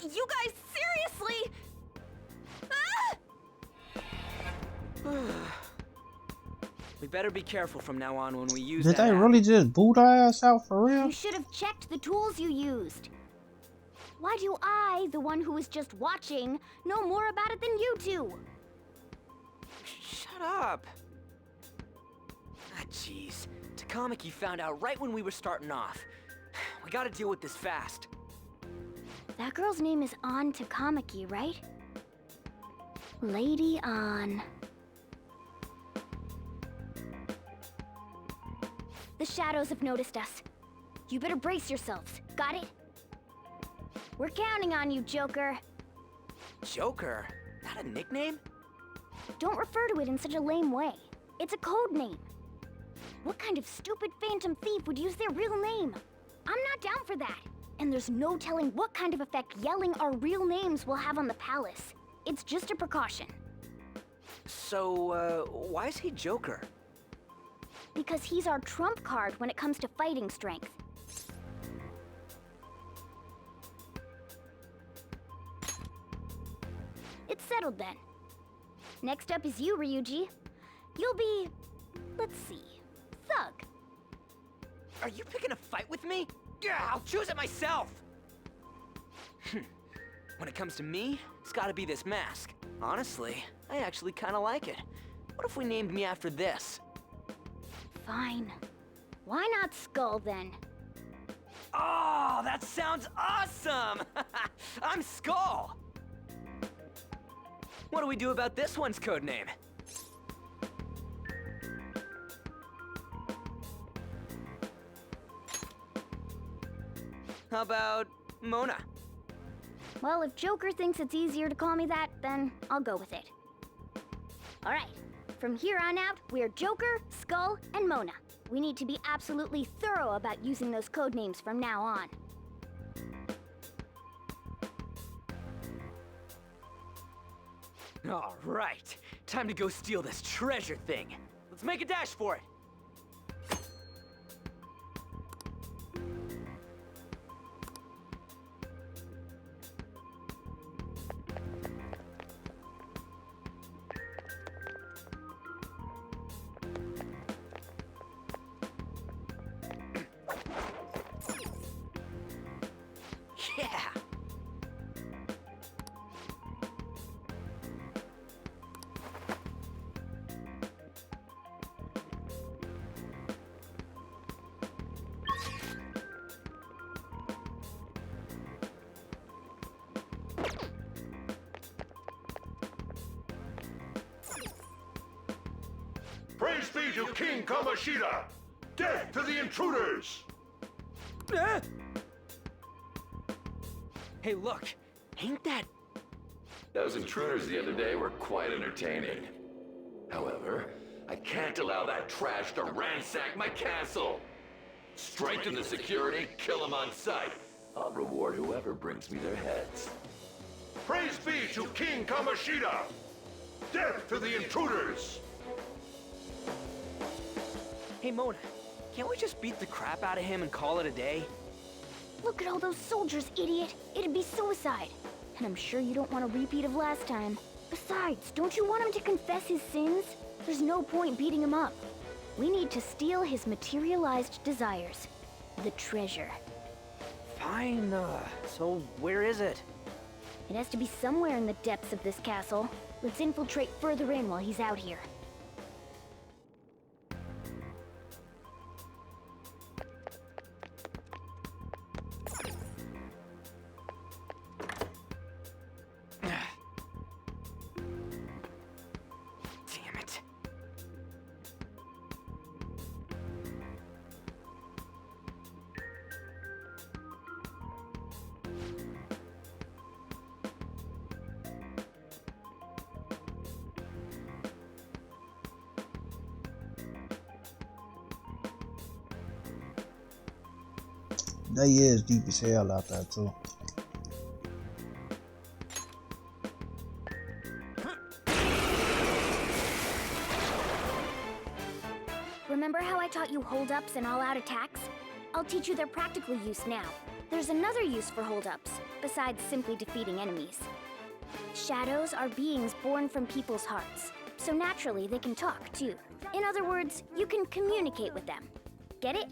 You guys, seriously? Ah! We better be careful from now on when we use Did that they app. really just boot our ass out for real? You should have checked the tools you used. Why do I, the one who was just watching, know more about it than you two? Shut up. Ah, jeez. Takamaki found out right when we were starting off. We gotta deal with this fast. That girl's name is An Takamaki, right? Lady An. The shadows have noticed us. You better brace yourselves. Got it? We're counting on you, Joker. Joker? That a nickname? Don't refer to it in such a lame way. It's a code name. What kind of stupid phantom thief would use their real name? I'm not down for that. And there's no telling what kind of effect yelling our real names will have on the palace. It's just a precaution. So, why is he Joker? Because he's our trump card when it comes to fighting strength. It's settled then. Next up is you, Ryuji. You'll be... let's see... Thug. Are you picking a fight with me? Yeah, I'll choose it myself! When it comes to me, it's gotta be this mask. Honestly, I actually kinda like it. What if we named me after this? Fine. Why not Skull, then? Oh, that sounds awesome! I'm Skull! What do we do about this one's codename? How about Mona? Well, if Joker thinks it's easier to call me that, then I'll go with it. Alright, from here on out, we're Joker, Skull, and Mona. We need to be absolutely thorough about using those codenames from now on. Alright, time to go steal this treasure thing. Let's make a dash for it. Yeah! Praise be to King Kamoshida! Death to the intruders! Hey, look, ain't that... Those intruders the other day were quite entertaining. However, I can't allow that trash to ransack my castle. Straighten the security, kill him on sight. I'll reward whoever brings me their heads. Praise be to King Kamoshida! Death to the intruders! Hey, Mona, can't we just beat the crap out of him and call it a day? Look at all those soldiers, idiot. It'd be suicide. And I'm sure you don't want a repeat of last time. Besides, don't you want him to confess his sins? There's no point beating him up. We need to steal his materialized desires. The treasure. Fine, so where is it? It has to be somewhere in the depths of this castle. Let's infiltrate further in while he's out here. Damn it. They is deep as hell out there too. Remember how I taught you hold-ups and all-out attacks? I'll teach you their practical use now. There's another use for hold-ups, besides simply defeating enemies. Shadows are beings born from people's hearts, so naturally they can talk too. In other words, you can communicate with them. Get it?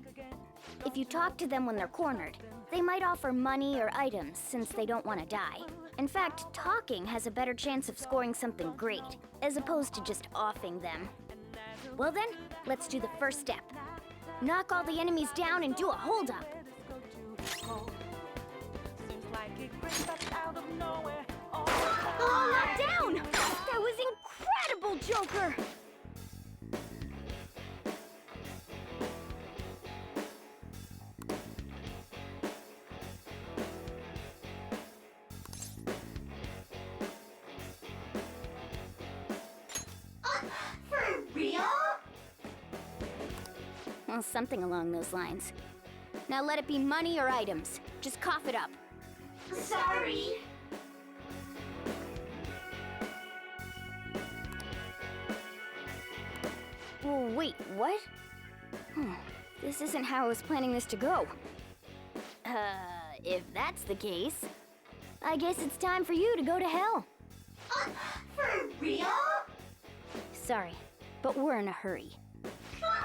If you talk to them when they're cornered, they might offer money or items since they don't want to die. In fact, talking has a better chance of scoring something great, as opposed to just offing them. Well then, let's do the first step. Knock all the enemies down and do a hold-up. Oh, knocked down! That was incredible, Joker! For real? Well, something along those lines. Now let it be money or items. Just cough it up. Sorry. Well, wait, what? This isn't how I was planning this to go. If that's the case, I guess it's time for you to go to hell. For real? Sorry, but we're in a hurry. Come on!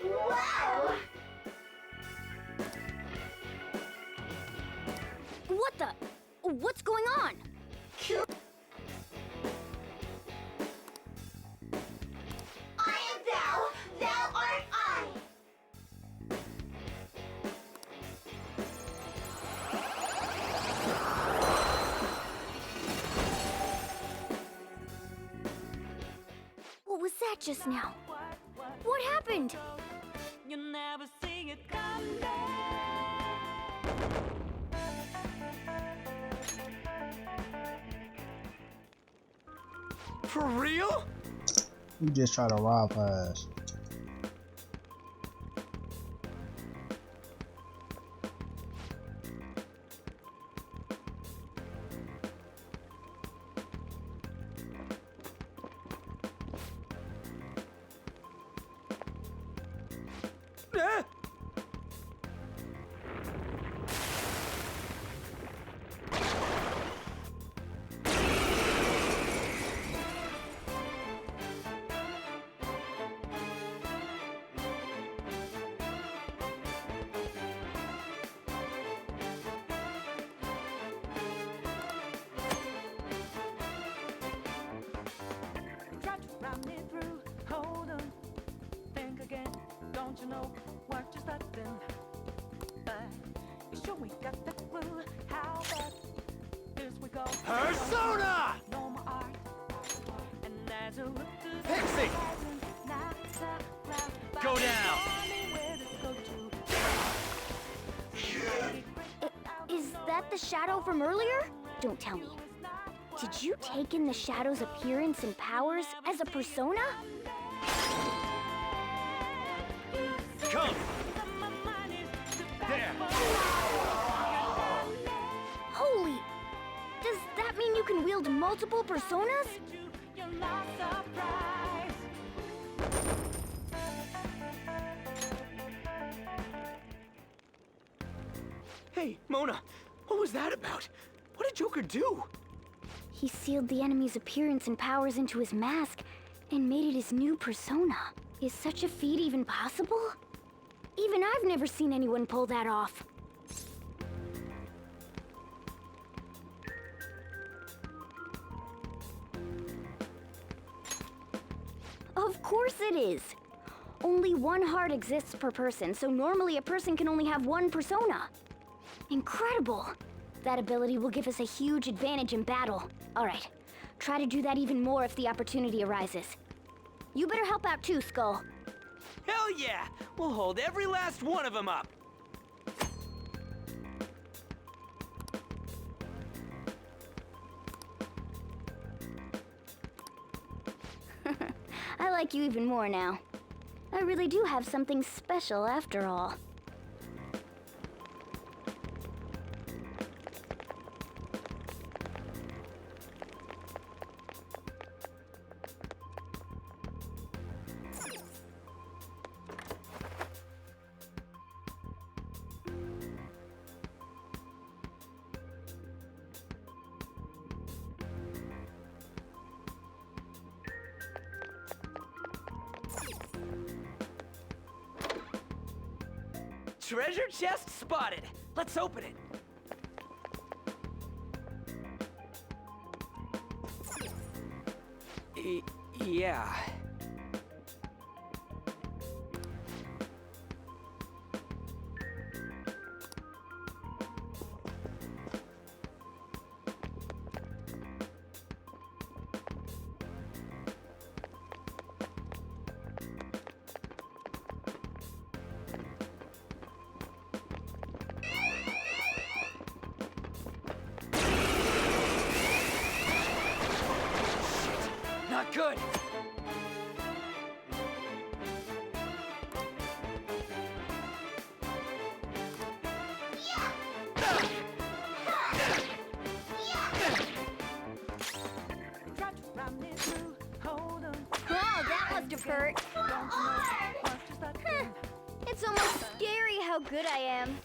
Wow! What the? What's going on? I am thou, thou art I. What was that just now? What happened? You never see it come For real? You just try to rob her ass. Try to run me through. Hold on, think again. Don't you know what you're starting? You sure we got the clue? How about this we go? Persona! No more art. And as a look to Pixie! the horizon, not so loud, Go but down! anywhere that the shadow from earlier? Don't tell me. Did you take in the shadow's appearance and powers as a persona? Come! There! Holy! Does that mean you can wield multiple personas? Hey, Mona, what was that about? What did Joker do? He sealed the enemy's appearance and powers into his mask and made it his new persona. Is such a feat even possible? Even I've never seen anyone pull that off. Of course it is. Only one heart exists per person, so normally a person can only have one persona. Incredible! That ability will give us a huge advantage in battle. Alright, try to do that even more if the opportunity arises. You better help out too, Skull. Hell yeah! We'll hold every last one of them up! I like you even more now. I really do have something special after all. Treasure chest spotted! Let's open it! Yeah. Not good! Wow, that must have hurt. It's almost scary how good I am.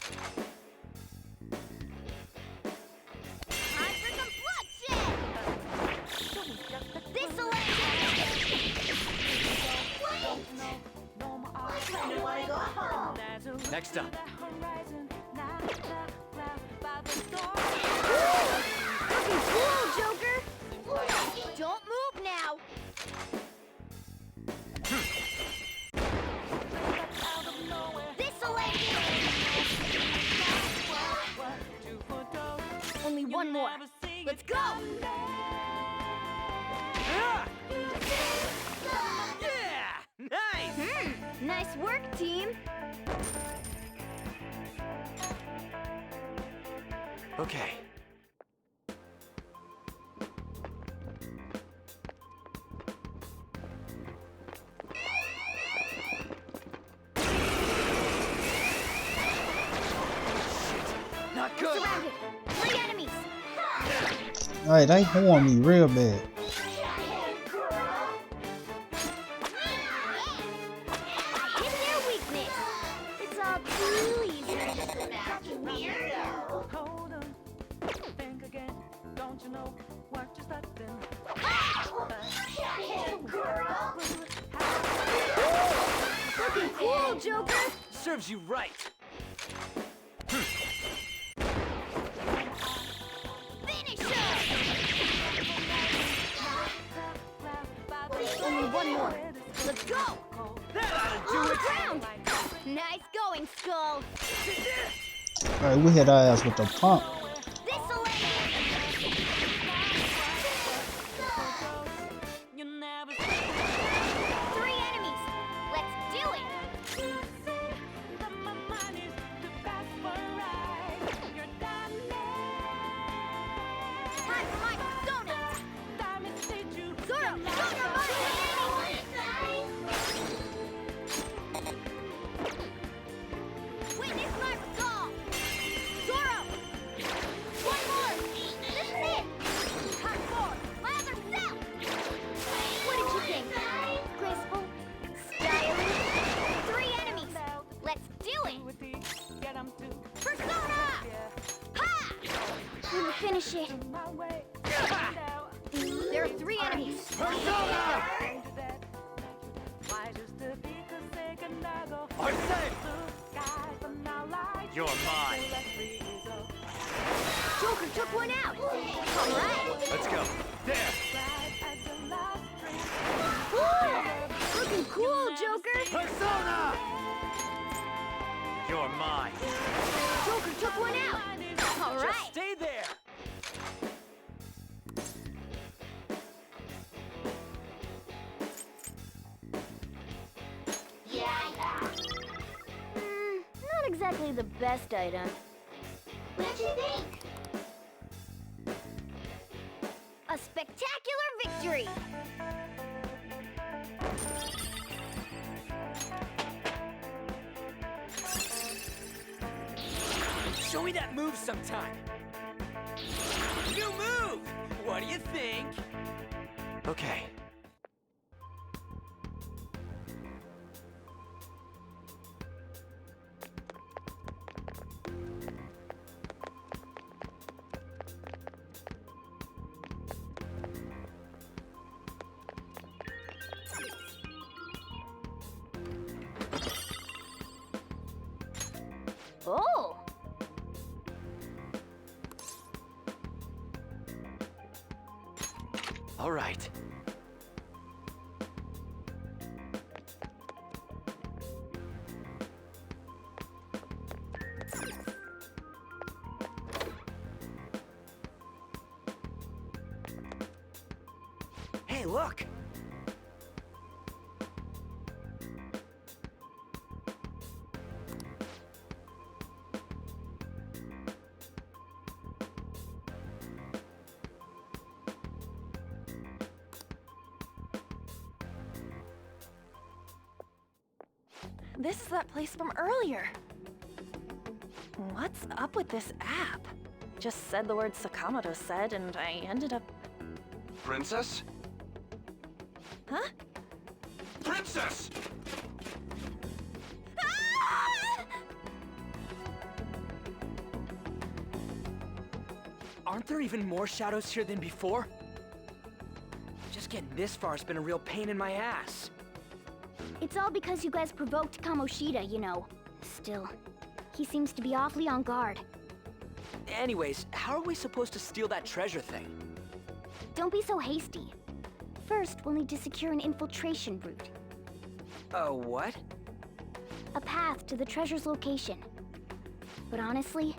Time for some bloodshed! This'll end it! Next up. Looking cool, Joker! Don't move now! This'll end it! Only one more. Let's go! Yeah! Nice! Nice work, team! Okay. Not good! Surrounded! 3 enemies! Hey, they horn me real bad. Hit their weakness! It's all too easy. Weirdo! Hold on, think again. Don't you know what just happened? Looking cool, Joker! Serves you right! Finish her! Only one more. Let's go! That ought to On do the it! ground! Nice going, Skull! Alright, we hit our ass with the pump. This'll end it! 3 enemies! Let's do it! finish it. There are 3 enemies. Persona! I'm safe! You're mine. Joker took one out. All right. Let's go. There! Woo! Looking cool, Joker. Persona! You're mine. Joker took one out. All right. Just stay there! Not exactly the best item. What'd you think? A spectacular victory! Show me that move sometime. New move! What do you think? Okay. Oh! All right. Hey, look! This is that place from earlier. What's up with this app? Just said the word Sakamoto said, and I ended up... Princess? Huh? Princess! Aren't there even more shadows here than before? Just getting this far has been a real pain in my ass. It's all because you guys provoked Kamoshida, you know. Still, he seems to be awfully on guard. Anyways, how are we supposed to steal that treasure thing? Don't be so hasty. First, we'll need to secure an infiltration route. What? A path to the treasure's location. But honestly,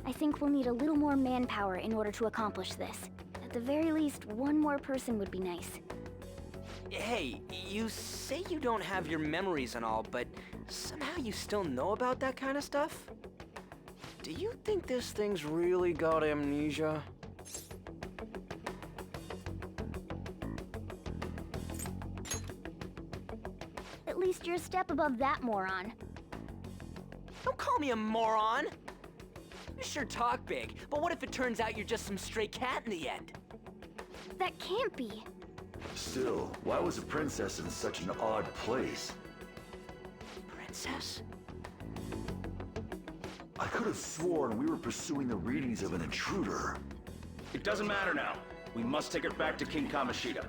I think we'll need a little more manpower in order to accomplish this. At the very least, one more person would be nice. Hey, you say you don't have your memories and all, but somehow you still know about that kind of stuff? Do you think this thing's really got amnesia? At least you're a step above that, moron. Don't call me a moron! You sure talk big, but what if it turns out you're just some stray cat in the end? That can't be. Still, why was a princess in such an odd place? Princess? I could have sworn we were pursuing the readings of an intruder. It doesn't matter now. We must take her back to King Kamoshida.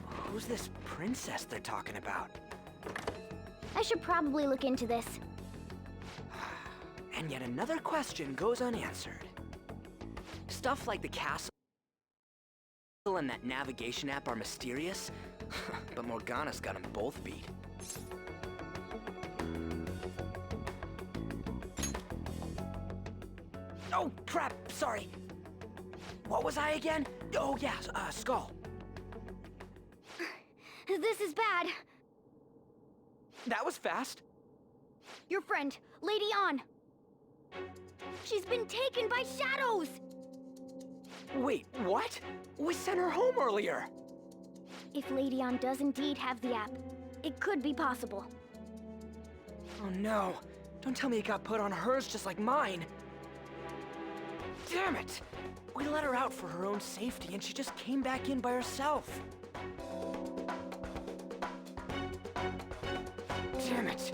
Who's this princess they're talking about? I should probably look into this. And yet another question goes unanswered. Stuff like the castle and that navigation app are mysterious, but Morgana's got them both beat. Oh, crap, sorry. What was I again? Oh, yeah, Skull. This is bad. That was fast. Your friend, Lady Ann. She's been taken by shadows! Wait, what? We sent her home earlier. If Lady Ann does indeed have the app, it could be possible. Oh no. Don't tell me it got put on hers just like mine. Damn it! We let her out for her own safety and she just came back in by herself. Damn it.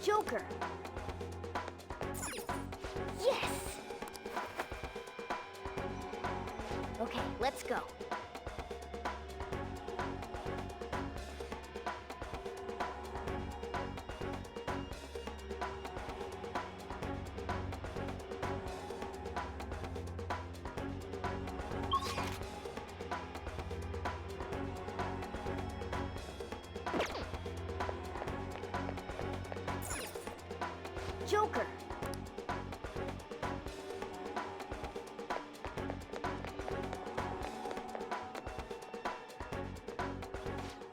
Joker. Yes! Okay, let's go. Joker.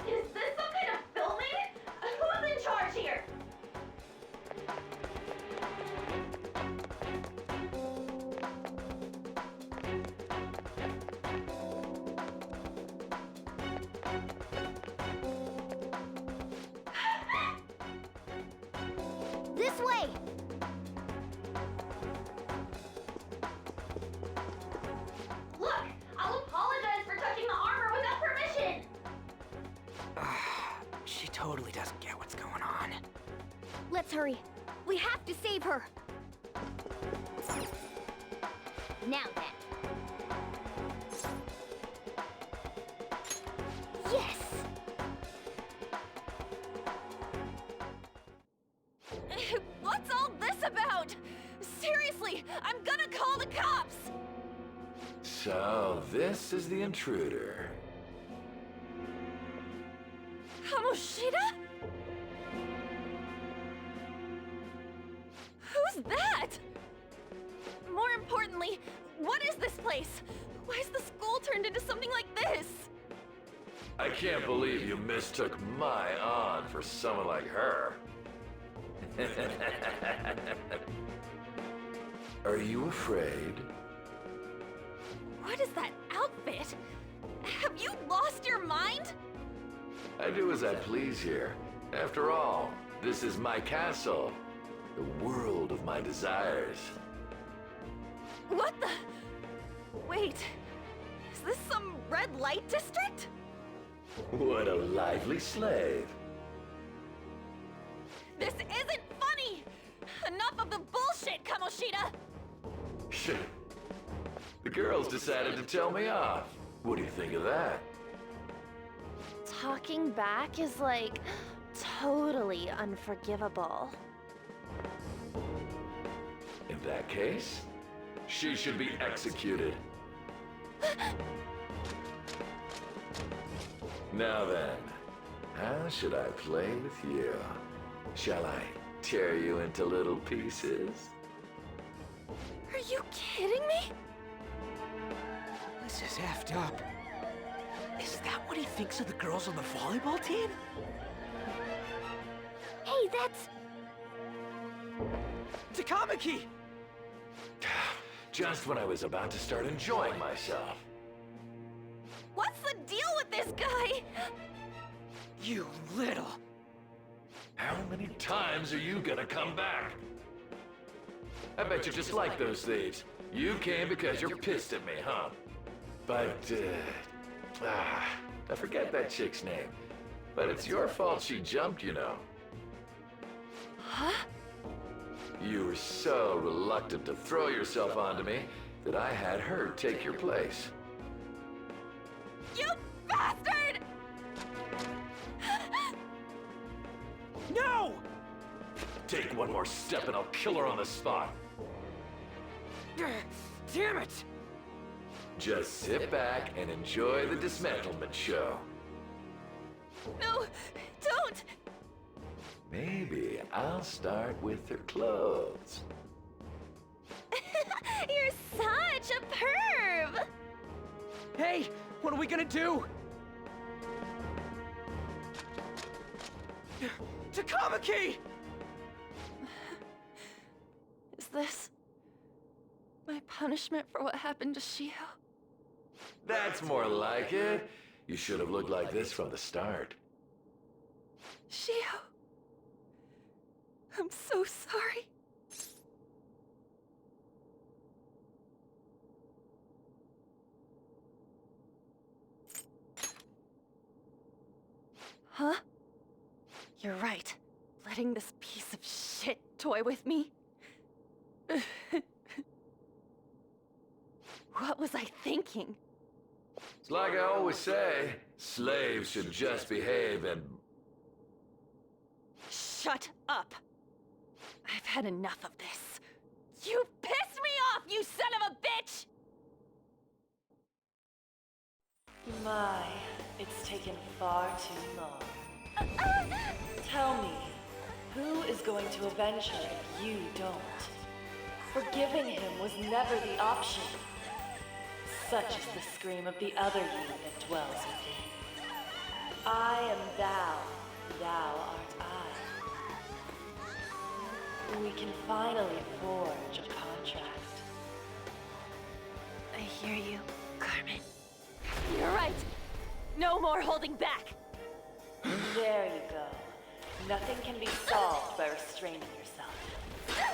Is this some kind of filming? Who's in charge here? This way! Look! I'll apologize for touching the armor without permission! She totally doesn't get what's going on. Let's hurry. We have to save her. Now then. Yes! What's all this about? Seriously, I'm gonna call the cops! So, this is the intruder. Kamoshida? Who's that? More importantly, what is this place? Why is the school turned into something like this? I can't believe you mistook my Ann for someone like her. Are you afraid? What is that outfit? Have you lost your mind? I do as I please here. After all, this is my castle. The world of my desires. What the? Wait, is this some red light district? What a lively slave. This isn't funny! Enough of the bullshit, Kamoshida! Shit. The girls decided to tell me off. What do you think of that? Talking back is like totally unforgivable. In that case, she should be executed. Now then, how should I play with you? Shall I tear you into little pieces? Are you kidding me? This is effed up. Is that what he thinks of the girls on the volleyball team? Hey, that's... Takamaki! Just when I was about to start enjoying myself. What's the deal with this guy? You little... How many times are you gonna come back? I bet you just like those thieves. You came because you're pissed at me, huh? But, I forget that chick's name. But it's your fault she jumped, you know. Huh? You were so reluctant to throw yourself onto me that I had her take your place. You bastard! No! Take one more step and I'll kill her on the spot. Damn it! Just sit back and enjoy the dismantlement show. No, don't! Maybe I'll start with her clothes. You're such a perv! Hey, what are we gonna do? Takamaki! Is this my punishment for what happened to Shio? That's more like it. You should have looked like this from the start. Shio, I'm so sorry. Huh? You're right. letting this piece of shit toy with me? What was I thinking? It's like I always say, slaves should just behave and... Shut up! I've had enough of this. You pissed me off, you son of a bitch! My, it's taken far too long. Tell me, who is going to avenge her if you don't? Forgiving him was never the option. Such is the scream of the other you that dwells within. I am thou, thou art I. We can finally forge a contract. I hear you, Carmen. You're right. No more holding back. There you go. Nothing can be solved by restraining yourself.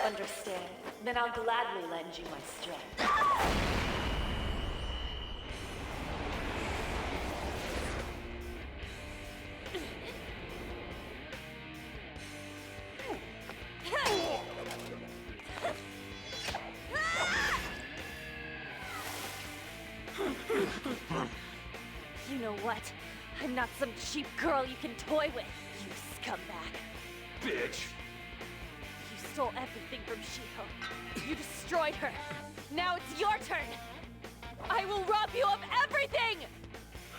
Understand? Then I'll gladly lend you my strength. You know what? I'm not some cheap girl you can toy with, you scumbag. Bitch! You stole everything from Shiho. You destroyed her. Now it's your turn. I will rob you of everything!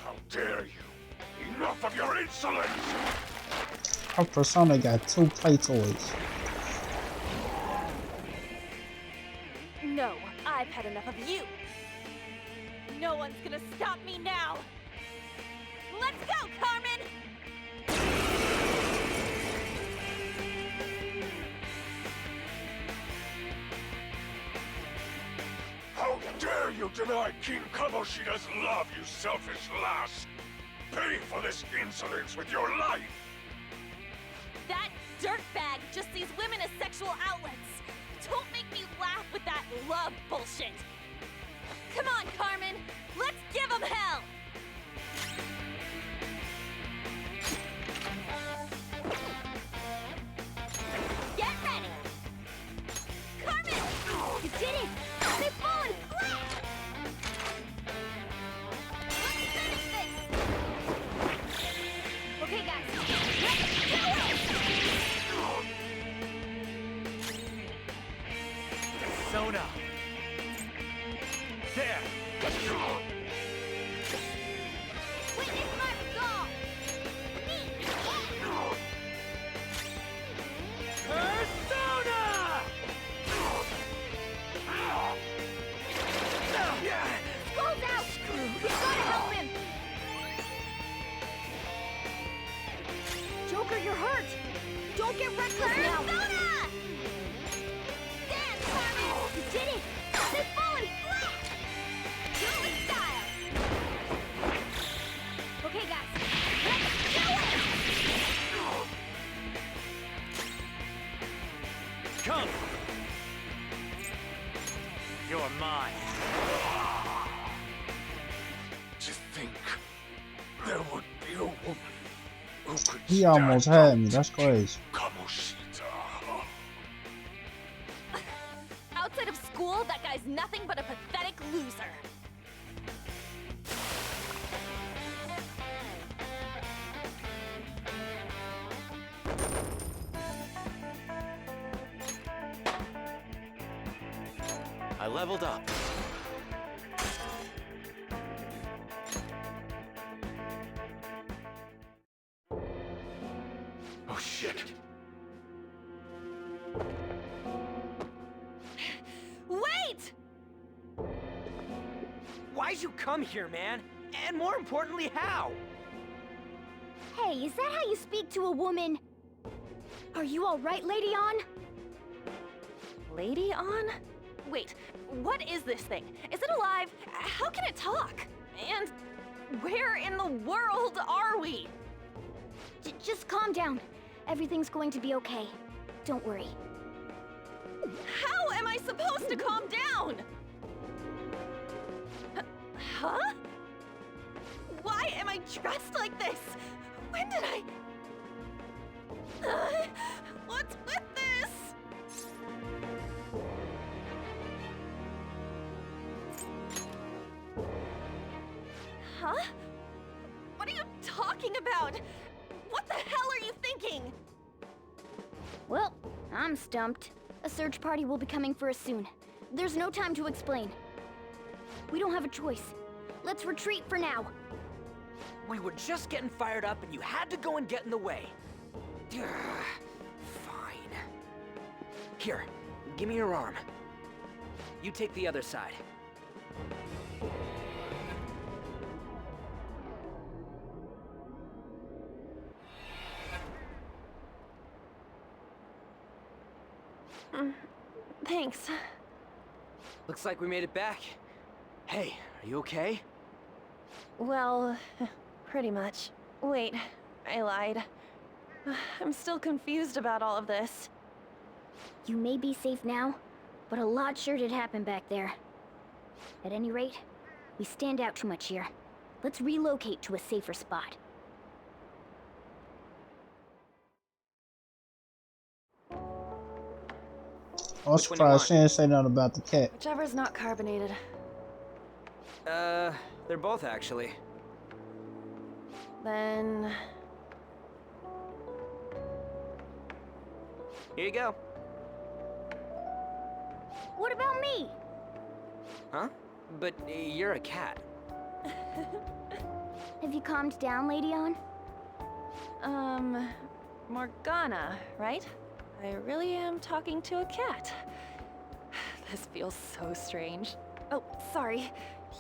How dare you! Enough of your insolence! Our Persona got 2 play toys. No, I've had enough of you. No one's gonna stop me now. Let's go, Carmen! How dare you deny King Kamoshida's love, you selfish lass! Pay for this insolence with your life! That dirtbag just sees women as sexual outlets. Don't make me laugh with that love bullshit. Come on, Carmen. Let's give him hell. Get ready. Carmen, you did it. They've fallen flat. Let's finish this. Okay, guys. Let's do it. Sona! There! Witness my resolve. Me. Persona! Skull's out. We gotta help him. Joker, you're hurt. Don't get reckless now. Persona! Dance, Carmen. You did it. They've fallen flat. Do it style. Okay, guys. Let's do it. Come! You're mine. To think there would be a woman who could He almost had me. That's crazy. Kamoshida. Outside of school, that guy's nothing but a pathetic loser. I leveled up. Oh shit! Wait! Why'd you come here, man? And more importantly, how? Hey, is that how you speak to a woman? Are you alright, Lady On? Lady On? Wait, what is this thing? Is it alive? How can it talk? And where in the world are we? Just calm down. Everything's going to be okay. Don't worry. How am I supposed to calm down? Huh? Why am I dressed like this? When did I... What's with this? Huh? What are you talking about? What the hell are you thinking? Well, I'm stumped. A search party will be coming for us soon. There's no time to explain. We don't have a choice. Let's retreat for now. We were just getting fired up and you had to go and get in the way. Fine. Here, give me your arm. You take the other side. Thanks. Looks like we made it back. Hey, are you okay? Well, pretty much. Wait, I lied. I'm still confused about all of this. You may be safe now, but a lot sure did happen back there. At any rate, we stand out too much here. Let's relocate to a safer spot. I was surprised she didn't say nothing about the cat. Whichever's not carbonated. They're both actually. Then... Here you go. What about me? Huh? But you're a cat. Have you calmed down, Lady Ann? Morgana, right? I really am talking to a cat. This feels so strange. Oh, sorry.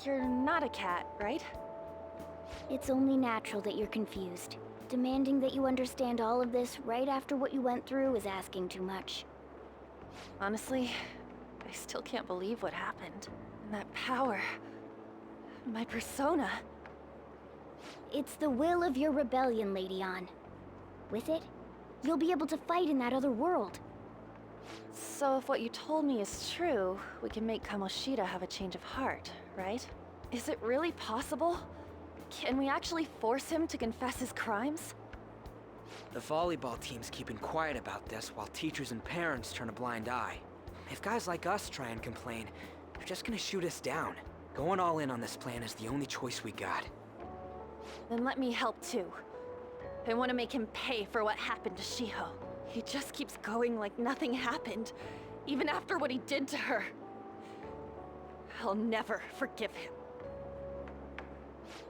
You're not a cat, right? It's only natural that you're confused. Demanding that you understand all of this right after what you went through is asking too much. Honestly, I still can't believe what happened. And that power... my persona... It's the will of your rebellion, Lady Ann. With it, you'll be able to fight in that other world. So if what you told me is true, we can make Kamoshida have a change of heart, right? Is it really possible? Can we actually force him to confess his crimes? The volleyball team's keeping quiet about this while teachers and parents turn a blind eye. If guys like us try and complain, they're just gonna shoot us down. Going all in on this plan is the only choice we got. Then let me help too. I want to make him pay for what happened to Shiho. He just keeps going like nothing happened, even after what he did to her. I'll never forgive him.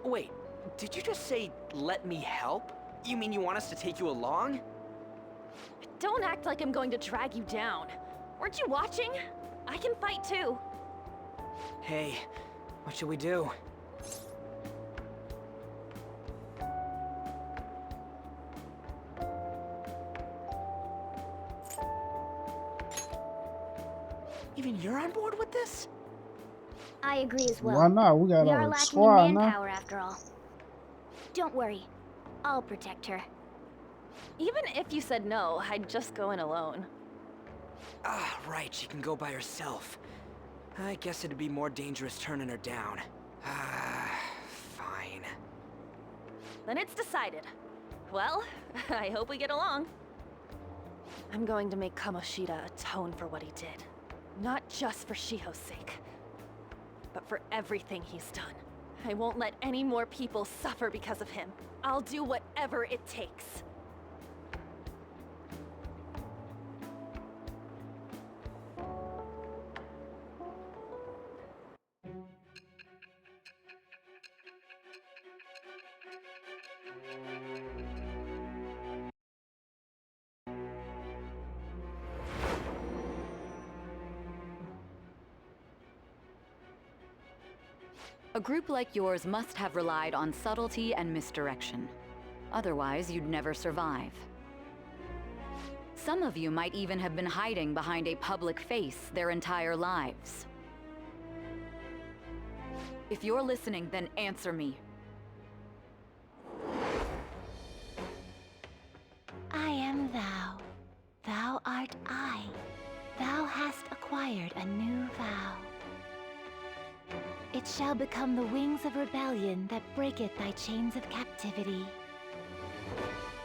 Wait, did you just say, let me help? You mean you want us to take you along? Don't act like I'm going to drag you down. Weren't you watching? I can fight too. Hey, what should we do? Even you're on board with this? I agree as well. Why not? We got are a lacking squad in now. manpower after all. Don't worry. I'll protect her. Even if you said no, I'd just go in alone. Ah, right, she can go by herself. I guess it'd be more dangerous turning her down. Ah, fine. Then it's decided. Well, I hope we get along. I'm going to make Kamoshida atone for what he did. Not just for Shiho's sake, but for everything he's done. I won't let any more people suffer because of him. I'll do whatever it takes. A group like yours must have relied on subtlety and misdirection. Otherwise, you'd never survive. Some of you might even have been hiding behind a public face their entire lives. If you're listening, then answer me. I am thou. Thou art I. Thou hast acquired a new vow. It shall become the wings of rebellion that breaketh thy chains of captivity.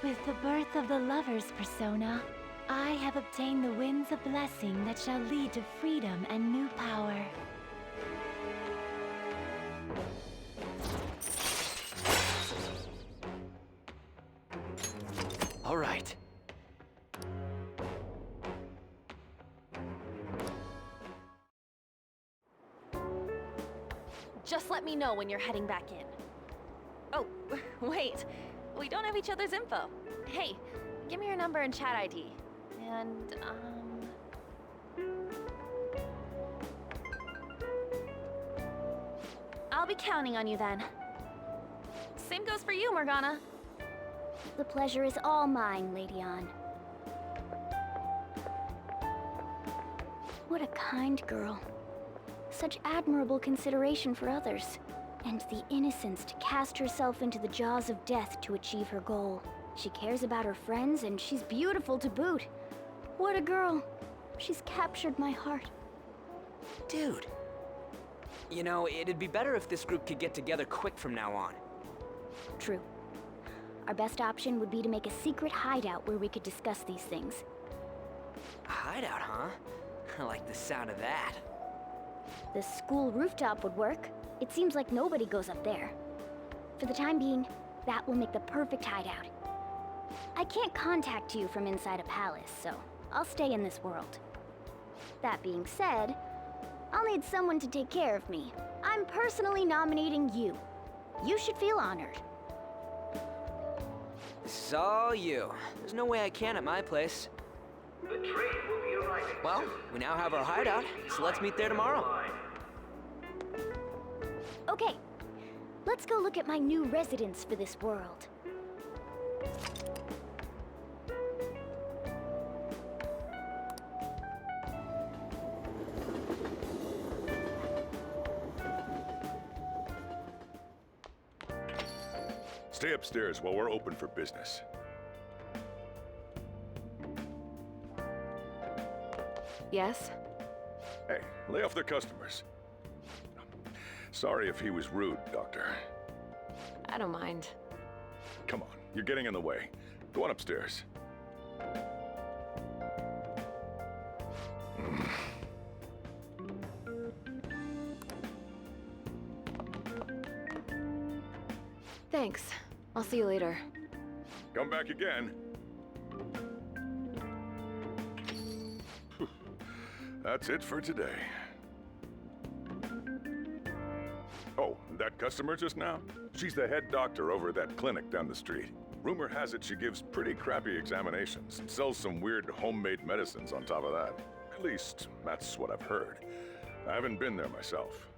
With the birth of the lover's persona, I have obtained the winds of blessing that shall lead to freedom and new power. All right. Just let me know when you're heading back in. Oh, wait. We don't have each other's info. Hey, give me your number and chat ID. And, I'll be counting on you then. Same goes for you, Morgana. The pleasure is all mine, Lady Ann. What a kind girl. Such admirable consideration for others. And the innocence to cast herself into the jaws of death to achieve her goal. She cares about her friends, and she's beautiful to boot. What a girl. She's captured my heart. Dude. You know, it'd be better if this group could get together quick from now on. True. Our best option would be to make a secret hideout where we could discuss these things. A hideout, huh? I like the sound of that. The school rooftop would work. It seems like nobody goes up there. For the time being, that will make the perfect hideout. I can't contact you from inside a palace, so I'll stay in this world. That being said, I'll need someone to take care of me. I'm personally nominating you. You should feel honored. This is all you. There's no way I can at my place. The train will be arriving Well, soon. we now have our hideout, so let's meet there tomorrow. Okay, let's go look at my new residence for this world. Stay upstairs while we're open for business. Yes? Hey, lay off the customers. Sorry if he was rude, Doctor. I don't mind. Come on, you're getting in the way. Go on upstairs. Thanks. I'll see you later. Come back again. That's it for today. Oh, that customer just now? She's the head doctor over at that clinic down the street. Rumor has it she gives pretty crappy examinations and sells some weird homemade medicines on top of that. At least, that's what I've heard. I haven't been there myself.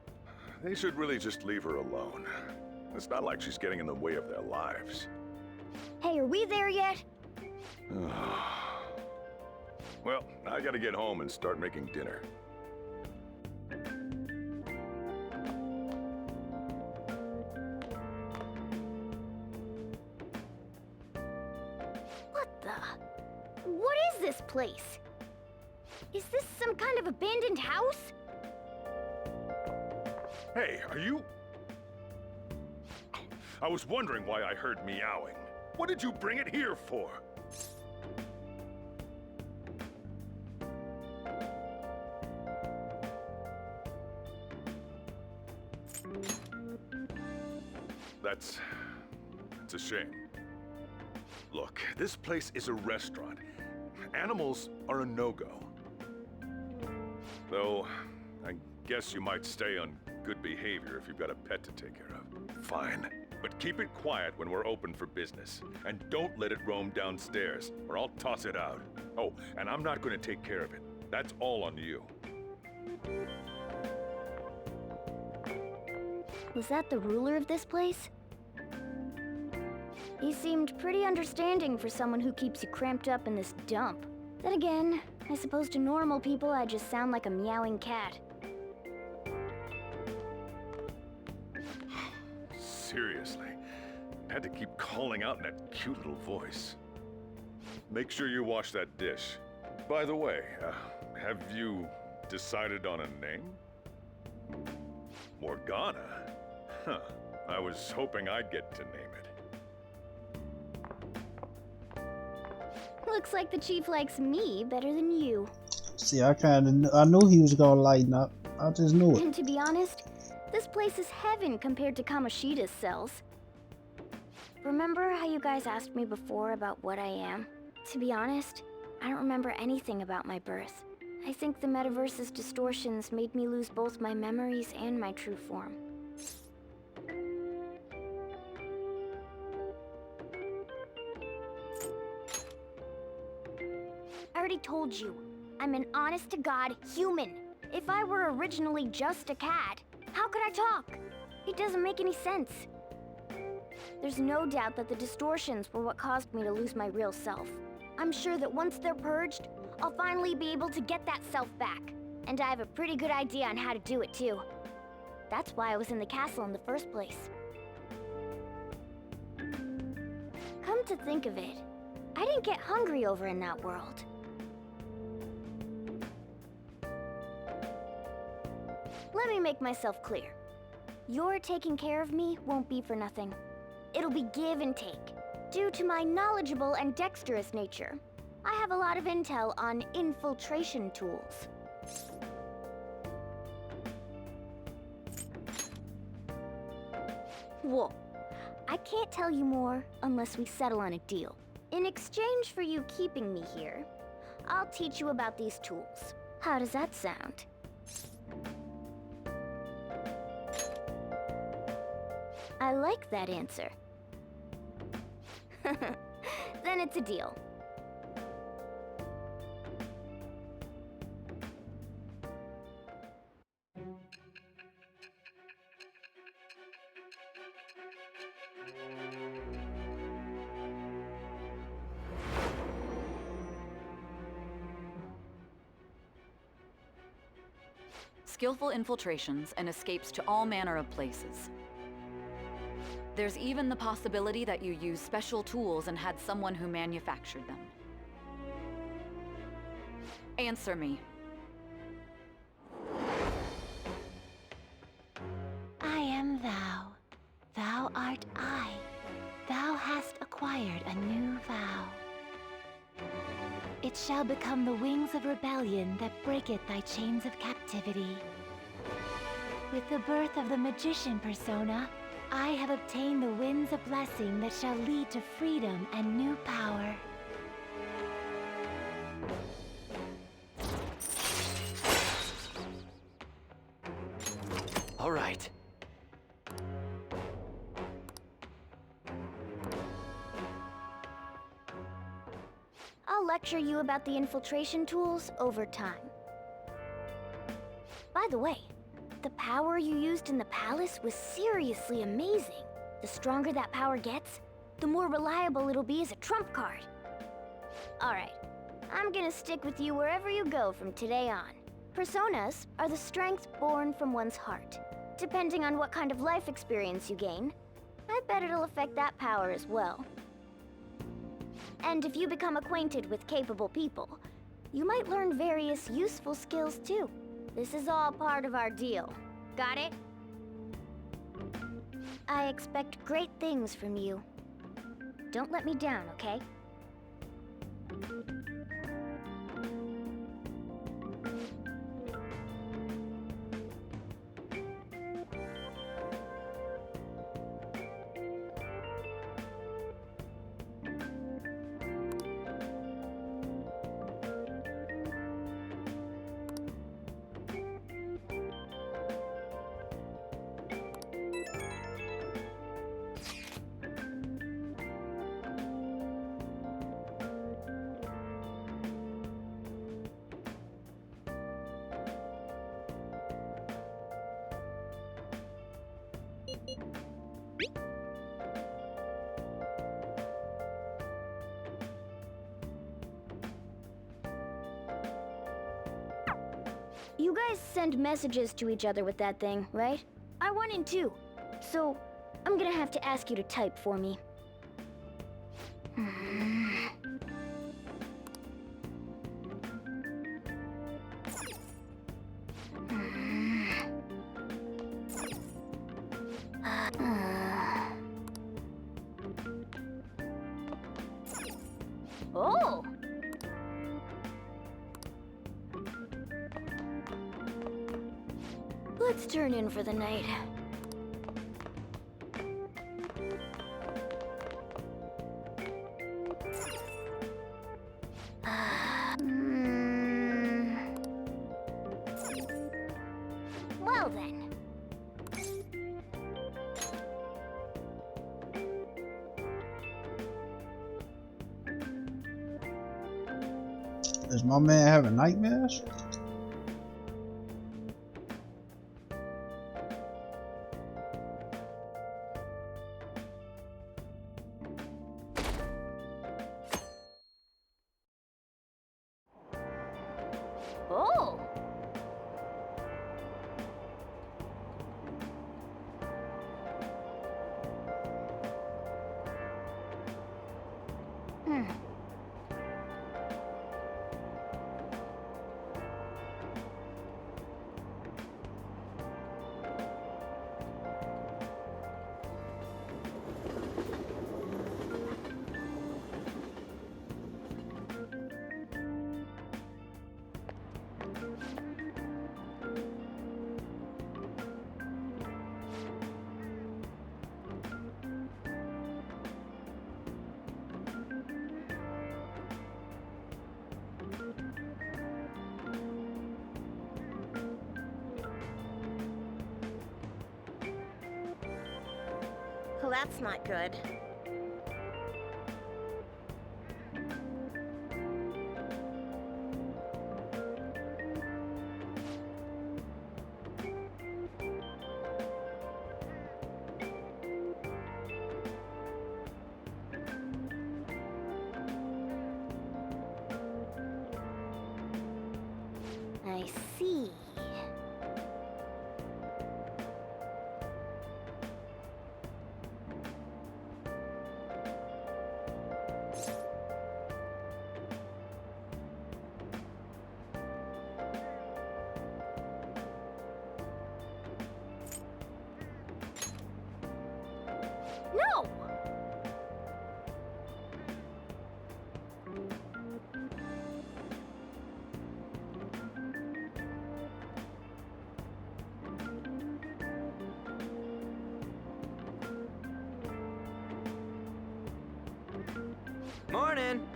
They should really just leave her alone. It's not like she's getting in the way of their lives. Hey, are we there yet? Well, I gotta get home and start making dinner. What the? What is this place? Is this some kind of abandoned house? Hey, are you... I was wondering why I heard meowing. What did you bring it here for? That's a shame. Look, this place is a restaurant. Animals are a no-go. Though, I guess you might stay on good behavior if you've got a pet to take care of. Fine. But keep it quiet when we're open for business. And don't let it roam downstairs, or I'll toss it out. Oh, and I'm not going to take care of it. That's all on you. Was that the ruler of this place? He seemed pretty understanding for someone who keeps you cramped up in this dump. Then again, I suppose to normal people I just sound like a meowing cat. Seriously, I had to keep calling out in that cute little voice. Make sure you wash that dish. By the way, have you decided on a name? Morgana? Huh. I was hoping I'd get to name it. Looks like the chief likes me better than you. See, I knew he was gonna lighten up. I just knew it. And to be honest, this place is heaven compared to Kamoshida's cells. Remember how you guys asked me before about what I am? To be honest, I don't remember anything about my birth. I think the metaverse's distortions made me lose both my memories and my true form. I already told you, I'm an honest-to-God human. If I were originally just a cat, how could I talk? It doesn't make any sense. There's no doubt that the distortions were what caused me to lose my real self. I'm sure that once they're purged, I'll finally be able to get that self back. And I have a pretty good idea on how to do it too. That's why I was in the castle in the first place. Come to think of it, I didn't get hungry over in that world. Let me make myself clear. Your taking care of me won't be for nothing. It'll be give and take. Due to my knowledgeable and dexterous nature, I have a lot of intel on infiltration tools. Whoa. I can't tell you more unless we settle on a deal. In exchange for you keeping me here, I'll teach you about these tools. How does that sound? I like that answer. Then it's a deal. Skillful infiltrations and escapes to all manner of places. There's even the possibility that you used special tools and had someone who manufactured them. Answer me. I am thou. Thou art I. Thou hast acquired a new vow. It shall become the wings of rebellion that breaketh thy chains of captivity. With the birth of the magician persona, I have obtained the winds of blessing that shall lead to freedom and new power. All right. I'll lecture you about the infiltration tools over time. By the way, the power you used in the palace was seriously amazing. The stronger that power gets, the more reliable it'll be as a trump card. Alright, I'm gonna stick with you wherever you go from today on. Personas are the strength born from one's heart. Depending on what kind of life experience you gain, I bet it'll affect that power as well. And if you become acquainted with capable people, you might learn various useful skills too. This is all part of our deal. Got it? I expect great things from you. Don't let me down, okay? You guys send messages to each other with that thing, right? I want in too. So, I'm gonna have to ask you to type for me. Oh, Let's turn in for the night. Well then. Does my man having nightmares? Oh! Well, that's not good. I see. No! Morning.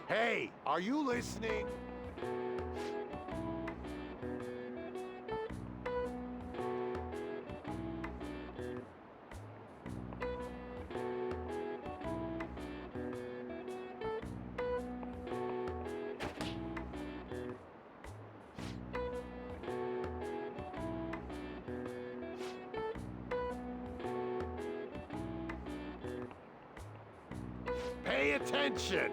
Hey, are you listening? Pay attention!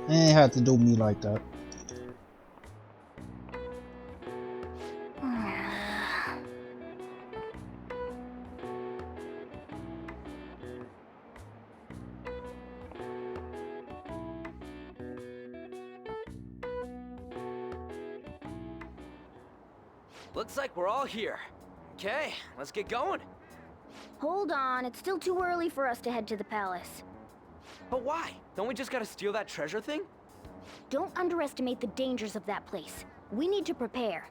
They ain't have to do me like that. Looks like we're all here. Okay, let's get going. Hold on, it's still too early for us to head to the palace. But why? Don't we just gotta steal that treasure thing? Don't underestimate the dangers of that place. We need to prepare.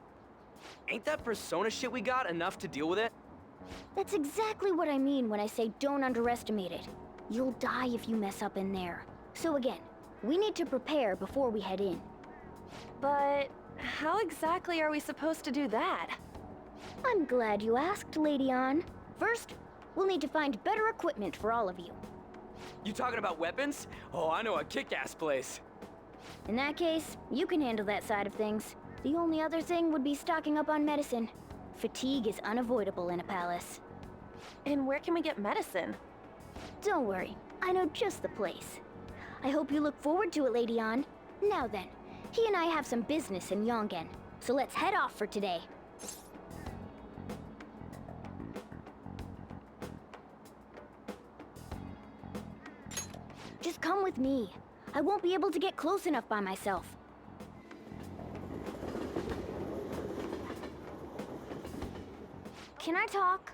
Ain't that persona shit we got enough to deal with it? That's exactly what I mean when I say don't underestimate it. You'll die if you mess up in there. So again, we need to prepare before we head in. But how exactly are we supposed to do that? I'm glad you asked, Lady Ann. First, we'll need to find better equipment for all of you. You talking about weapons? Oh, I know a kick-ass place. In that case, you can handle that side of things. The only other thing would be stocking up on medicine. Fatigue is unavoidable in a palace. And where can we get medicine? Don't worry, I know just the place. I hope you look forward to it, Lady Ann. Now then, he and I have some business in Yongen, so let's head off for today. Just come with me. I won't be able to get close enough by myself. Can I talk?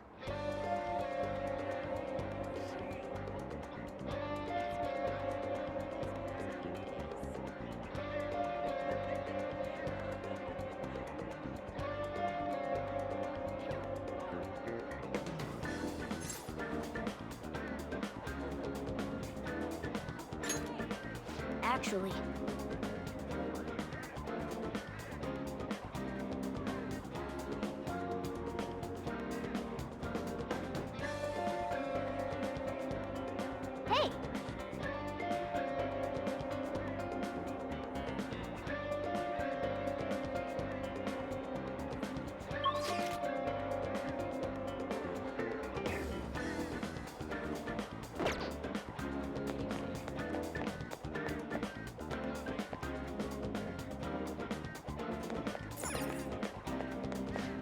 Actually, hey!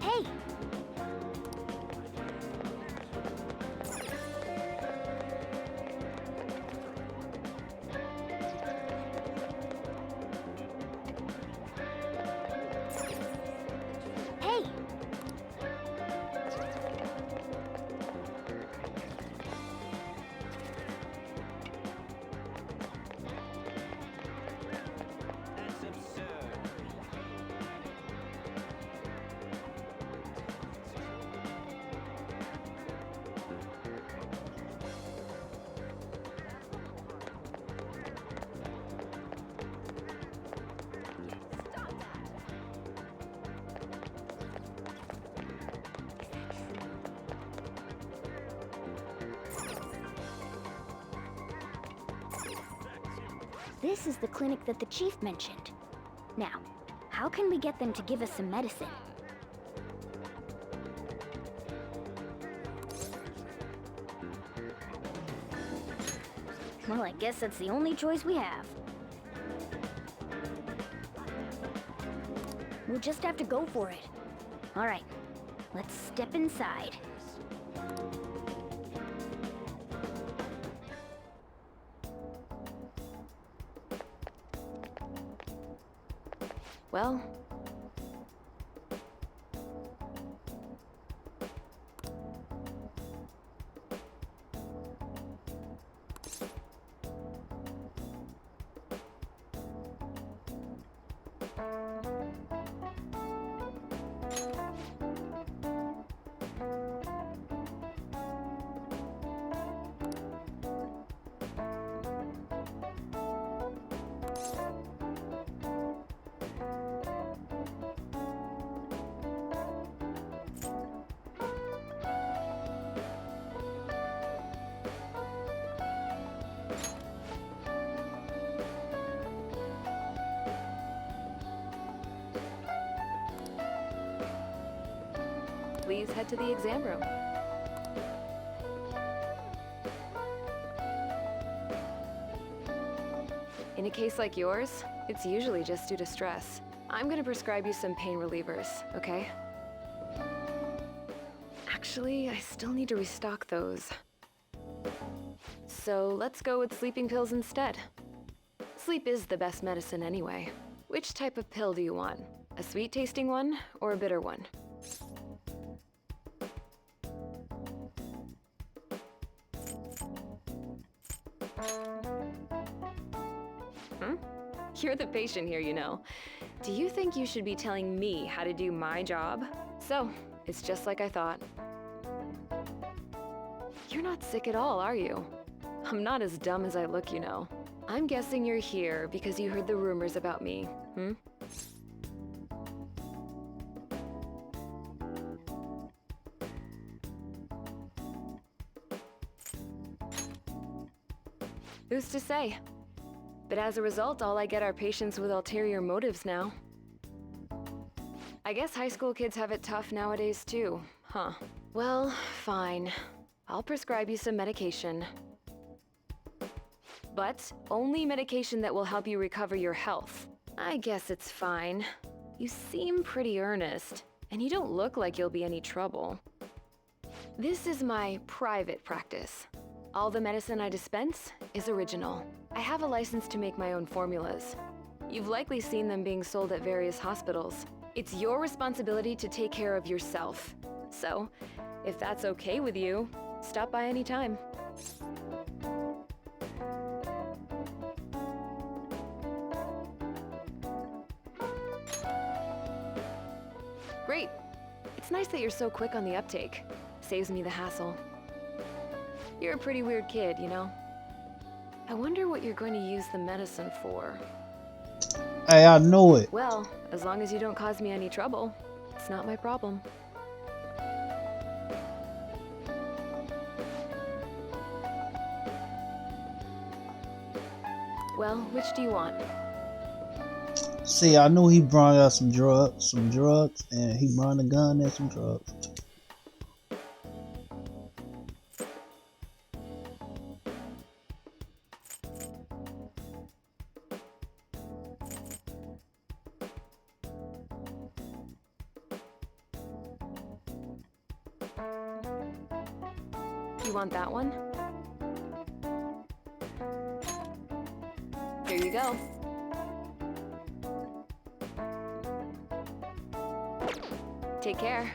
Hey! Hey! This is the clinic that the chief mentioned. Now, how can we get them to give us some medicine? Well, I guess that's the only choice we have. We'll just have to go for it. All right, let's step inside. Well, please head to the exam room. In a case like yours, it's usually just due to stress. I'm gonna prescribe you some pain relievers, okay? Actually, I still need to restock those. So let's go with sleeping pills instead. Sleep is the best medicine anyway. Which type of pill do you want? A sweet-tasting one or a bitter one? You're the patient here, you know. Do you think you should be telling me how to do my job? So, it's just like I thought. You're not sick at all, are you? I'm not as dumb as I look, you know. I'm guessing you're here because you heard the rumors about me, Who's to say? But as a result, all I get are patients with ulterior motives now. I guess high school kids have it tough nowadays too, huh? Well, fine. I'll prescribe you some medication. But only medication that will help you recover your health. I guess it's fine. You seem pretty earnest, and you don't look like you'll be any trouble. This is my private practice. All the medicine I dispense is original. I have a license to make my own formulas. You've likely seen them being sold at various hospitals. It's your responsibility to take care of yourself. So, if that's okay with you, stop by anytime. Great. It's nice that you're so quick on the uptake. Saves me the hassle. You're a pretty weird kid, you know? I wonder what you're going to use the medicine for. Hey, I knew it. Well, as long as you don't cause me any trouble, it's not my problem. Well, which do you want? See, I knew he brought out some drugs, and he brought a gun and some drugs. You want that one? Here you go. Take care.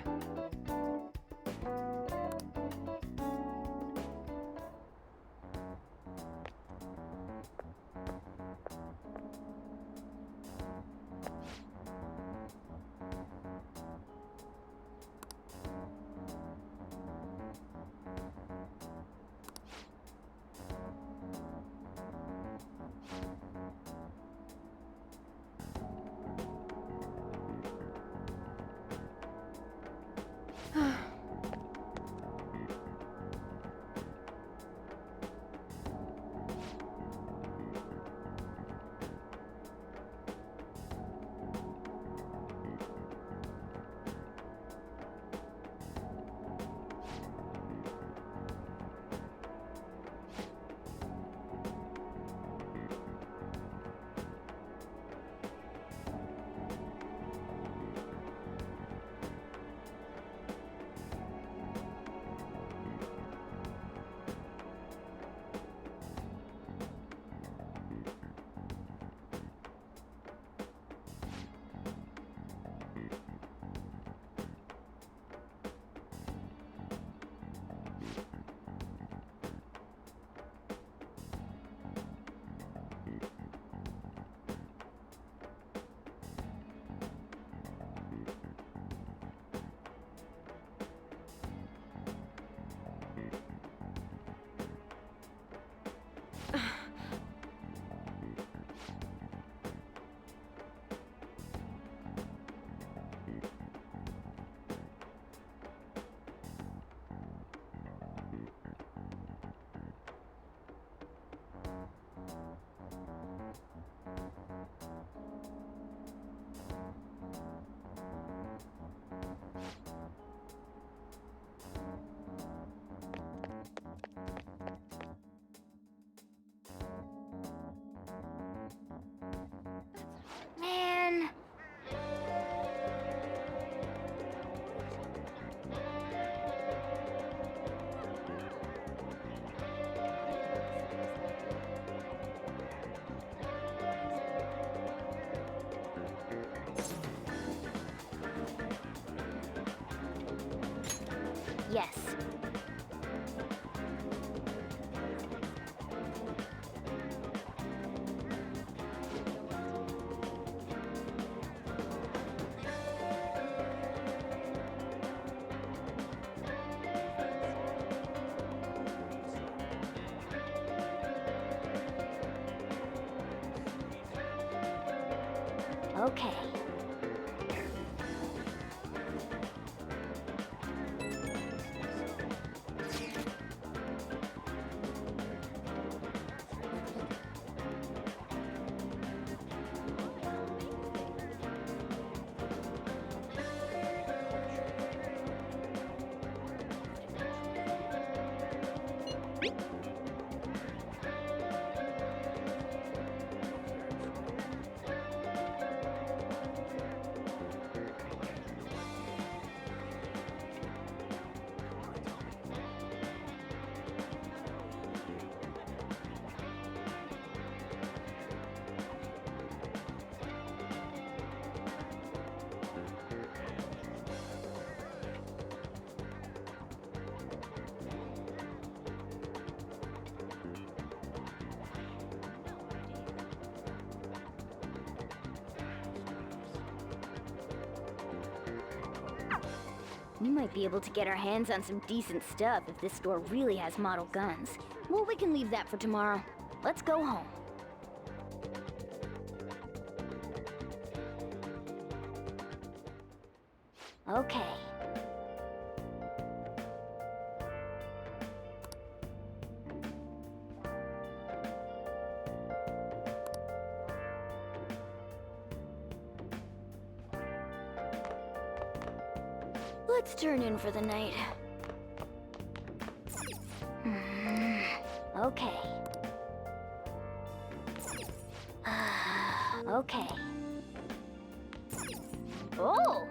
Man. Yes. Okay. We might be able to get our hands on some decent stuff if this store really has model guns. Well, we can leave that for tomorrow. Let's go home. Okay. Let's turn in for the night. Okay. Okay. Oh!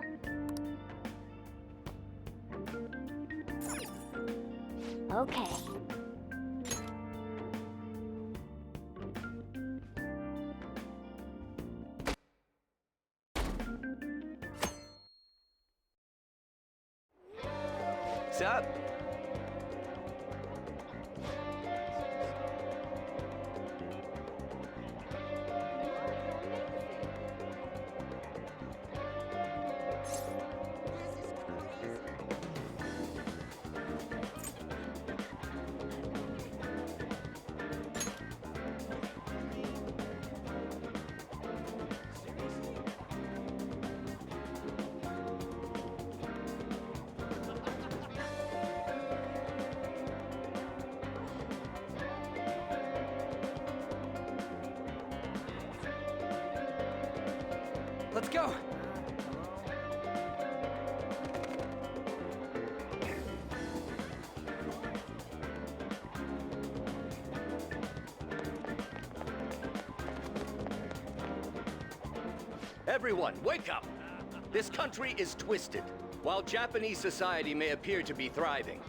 Okay. What's up? Let's go! Everyone, wake up! This country is twisted. While Japanese society may appear to be thriving,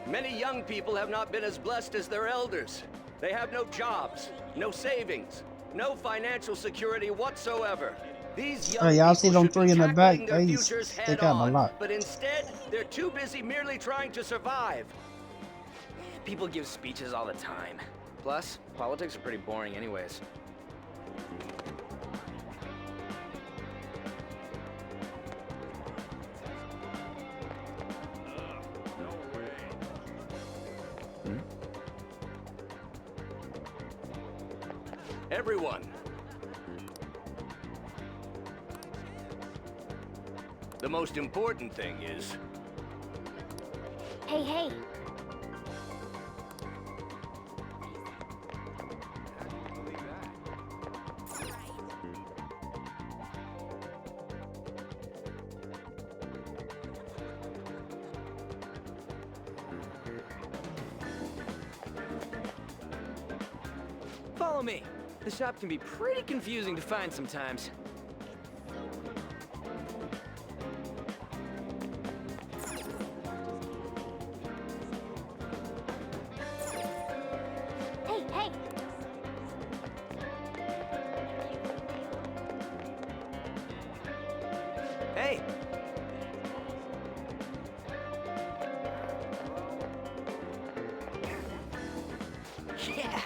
many young people have not been as blessed as their elders. They have no jobs, no savings, no financial security whatsoever. These young y'all see them people three in the back? tackling their They futures stick head out a on, lot. but instead, they're too busy merely trying to survive. People give speeches all the time. Plus, politics are pretty boring anyways. Everyone. The most important thing is... Hey, hey. Follow me. The shop can be pretty confusing to find sometimes. Hey, hey. Hey! Yeah!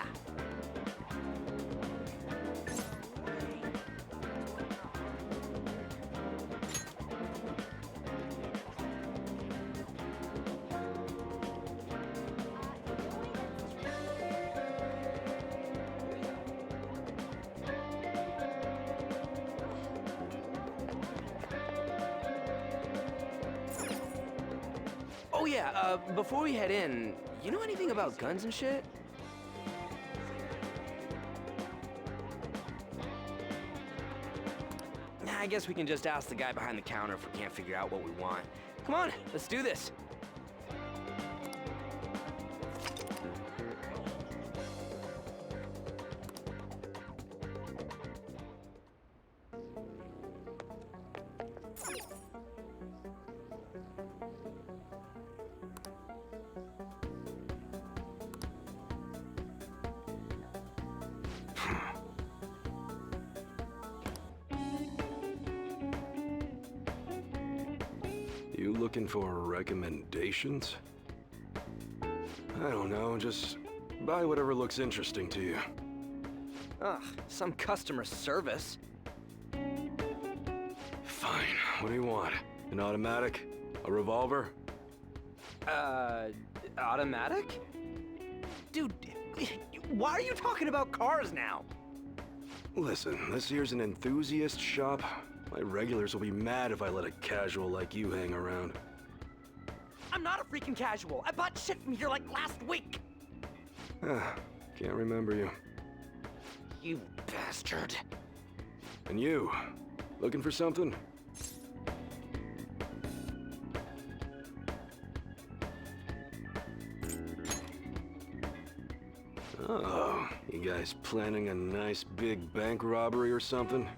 Oh yeah, before we head in, you know anything about guns and shit? Nah, I guess we can just ask the guy behind the counter if we can't figure out what we want. Come on, let's do this. You looking for recommendations? I don't know, just buy whatever looks interesting to you. Ugh, some customer service. Fine, what do you want? An automatic? A revolver? Automatic? Dude, why are you talking about cars now? Listen, this here's an enthusiast shop. My regulars will be mad if I let a casual like you hang around. I'm not a freaking casual. I bought shit from here like last week. Can't remember you. You bastard. And you, looking for something? Oh, you guys planning a nice big bank robbery or something?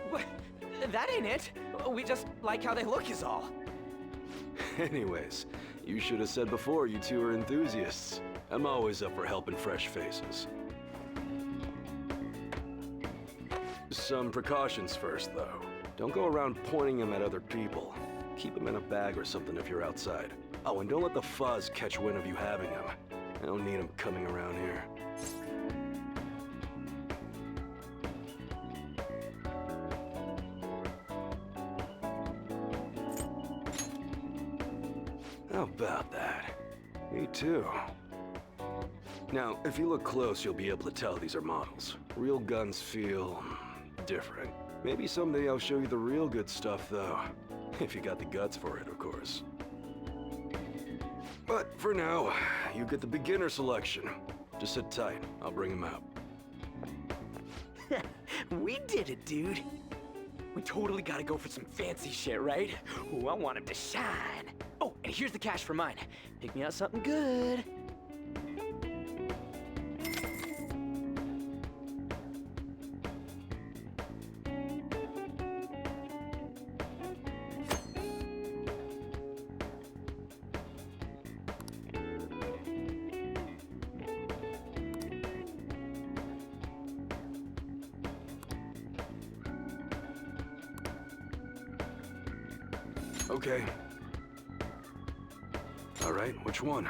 What? That ain't it. We just like how they look is all. Anyways, you should have said before you two are enthusiasts. I'm always up for helping fresh faces. Some precautions first, though. Don't go around pointing them at other people. Keep them in a bag or something if you're outside. Oh, and don't let the fuzz catch wind of you having them. I don't need them coming around here. How about that? Me too. Now, if you look close, you'll be able to tell these are models. Real guns feel different. Maybe someday I'll show you the real good stuff, though. If you got the guts for it, of course. But for now, you get the beginner selection. Just sit tight. I'll bring him out. We did it, dude. We totally gotta go for some fancy shit, right? Ooh, I want him to shine. Oh, and here's the cash for mine. Pick me out something good. Okay. All right, which one?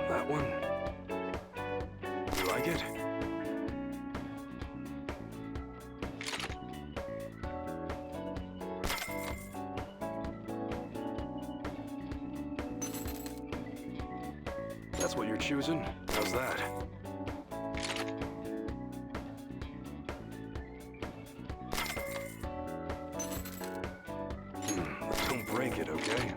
That one? You like it? That's what you're choosing? How's that? Don't break it, okay?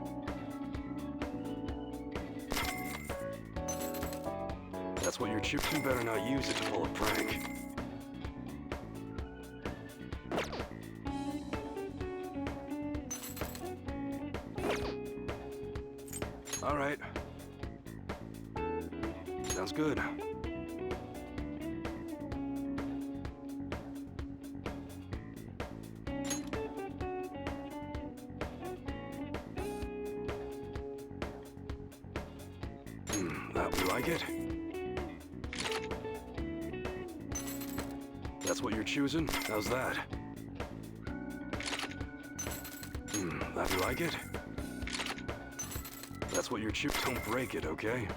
That's what you're choosing. Better not use it to pull a prank. All right. Sounds good. You like it? That's what you're choosing? How's that? That you like it? That's what you're choosing. Don't break it, okay?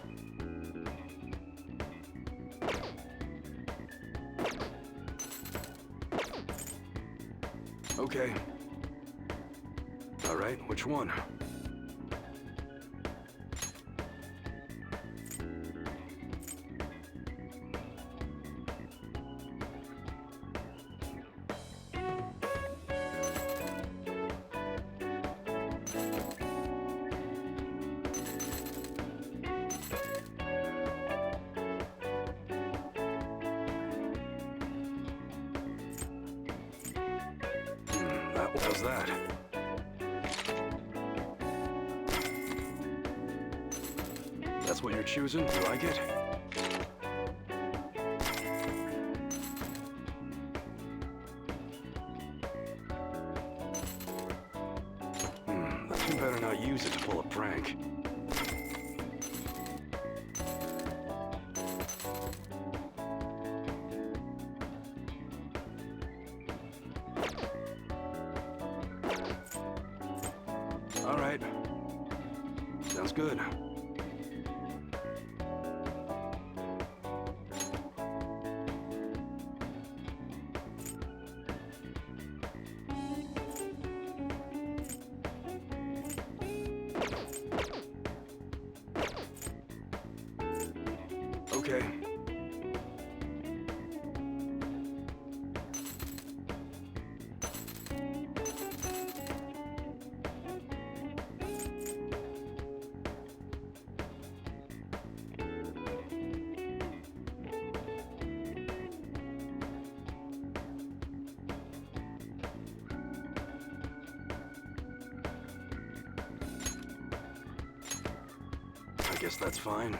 Okay. All right, which one? How's that? That's what you're choosing? You like it? You better not use it to pull a prank. All right. Sounds good. Okay. I guess that's fine.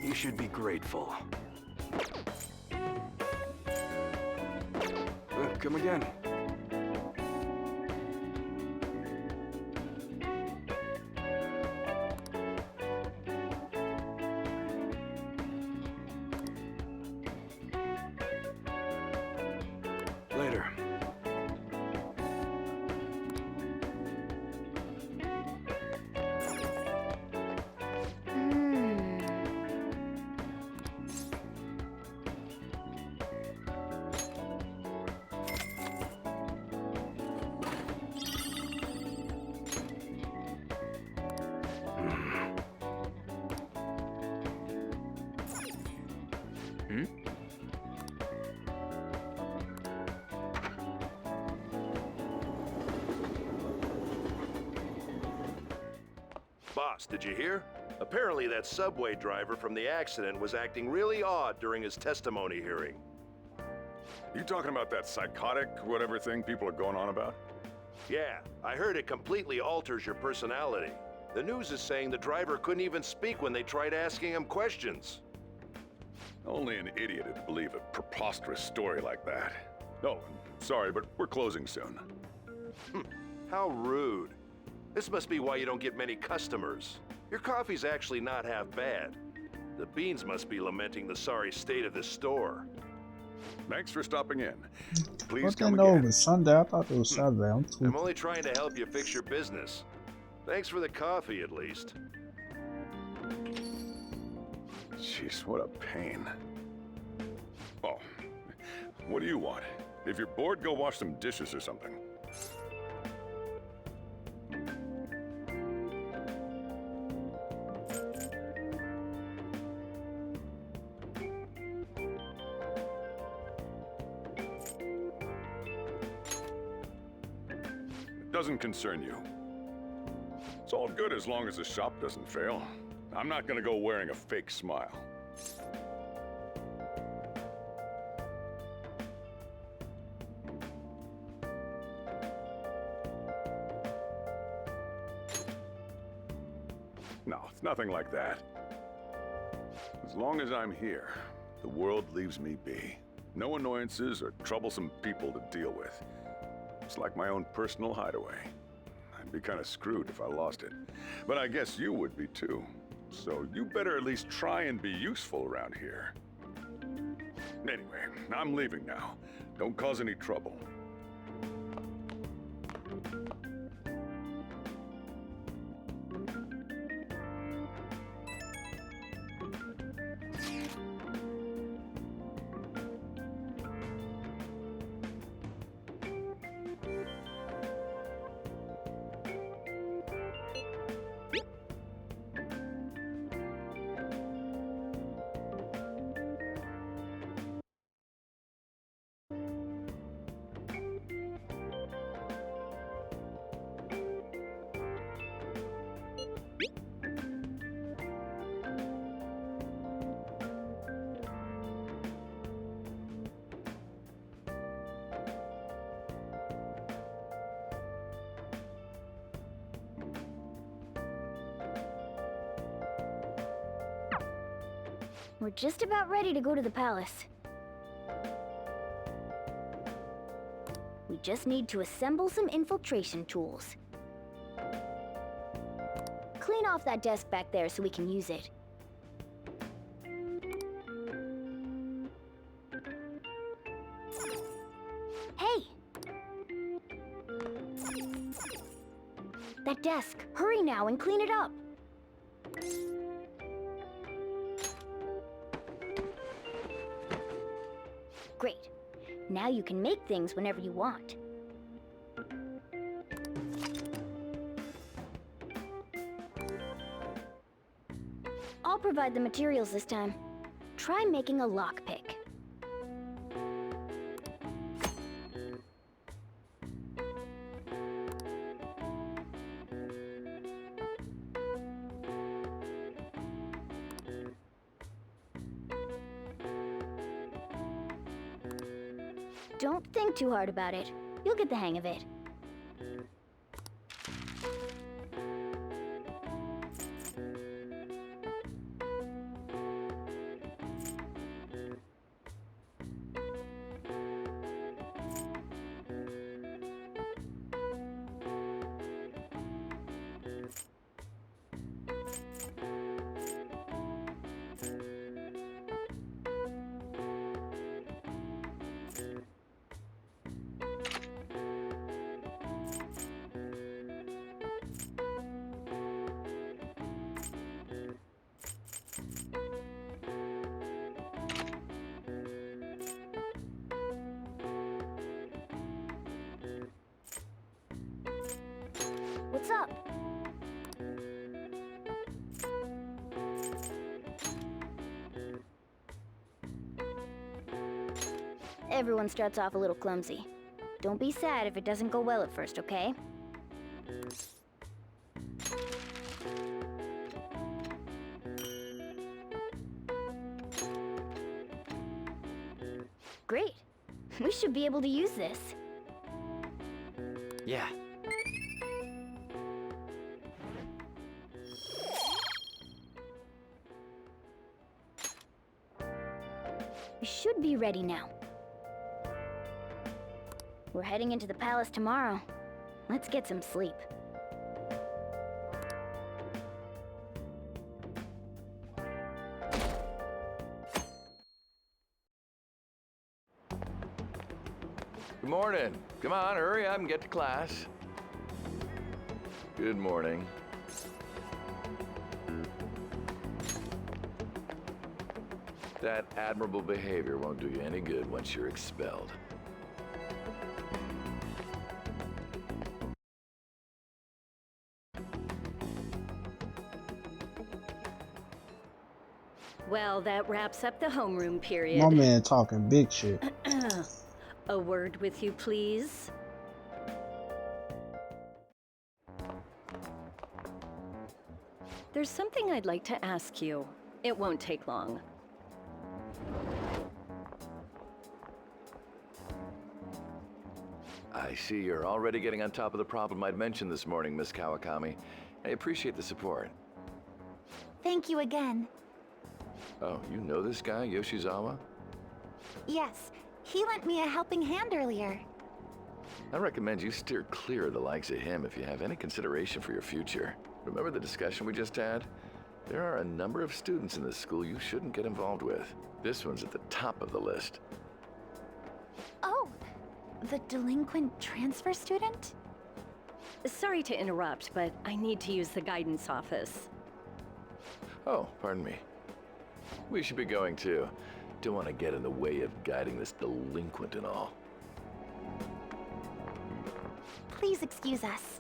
You should be grateful. Come again. Later. Boss, did you hear? Apparently that subway driver from the accident was acting really odd during his testimony hearing. You talking about that psychotic whatever thing people are going on about? Yeah, I heard it completely alters your personality. The news is saying the driver couldn't even speak when they tried asking him questions. Only an idiot would believe a preposterous story like that. Oh, sorry, but we're closing soon. How rude. This must be why you don't get many customers. Your coffee's actually not half bad. The beans must be lamenting the sorry state of this store. Thanks for stopping in. Please What come they know again. it was Sunday? I thought it was Saturday. I'm I'm tweaking. only trying to help you fix your business. Thanks for the coffee, at least. Jeez, what a pain. Oh, what do you want? If you're bored, go wash some dishes or something. It doesn't concern you. It's all good as long as the shop doesn't fail. I'm not gonna go wearing a fake smile. Nothing like that. As long as I'm here, the world leaves me be. No annoyances or troublesome people to deal with. It's like my own personal hideaway. I'd be kind of screwed if I lost it. But I guess you would be too. So you better at least try and be useful around here. Anyway, I'm leaving now. Don't cause any trouble. We're just about ready to go to the palace. We just need to assemble some infiltration tools. Clean off that desk back there so we can use it. Hey! That desk! Hurry now and clean it up! Great. Now you can make things whenever you want. I'll provide the materials this time. Try making a lockpick. Don't think too hard about it. You'll get the hang of it. What's up? Everyone starts off a little clumsy. Don't be sad if it doesn't go well at first, okay? Great. We should be able to use this. Yeah. We should be ready now. We're heading into the palace tomorrow. Let's get some sleep. Good morning. Come on, hurry up and get to class. Good morning. That admirable behavior won't do you any good once you're expelled. Well, that wraps up the homeroom period. My man talking big shit. A word with you, please. There's something I'd like to ask you. It won't take long. I see you're already getting on top of the problem I'd mentioned this morning, Miss Kawakami. I appreciate the support. Thank you again. Oh, you know this guy, Yoshizawa? Yes, he lent me a helping hand earlier. I recommend you steer clear of the likes of him if you have any consideration for your future. Remember the discussion we just had? There are a number of students in this school you shouldn't get involved with. This one's at the top of the list. Oh, the delinquent transfer student? Sorry to interrupt, but I need to use the guidance office. Oh, pardon me. We should be going too. Don't want to get in the way of guiding this delinquent and all. Please excuse us.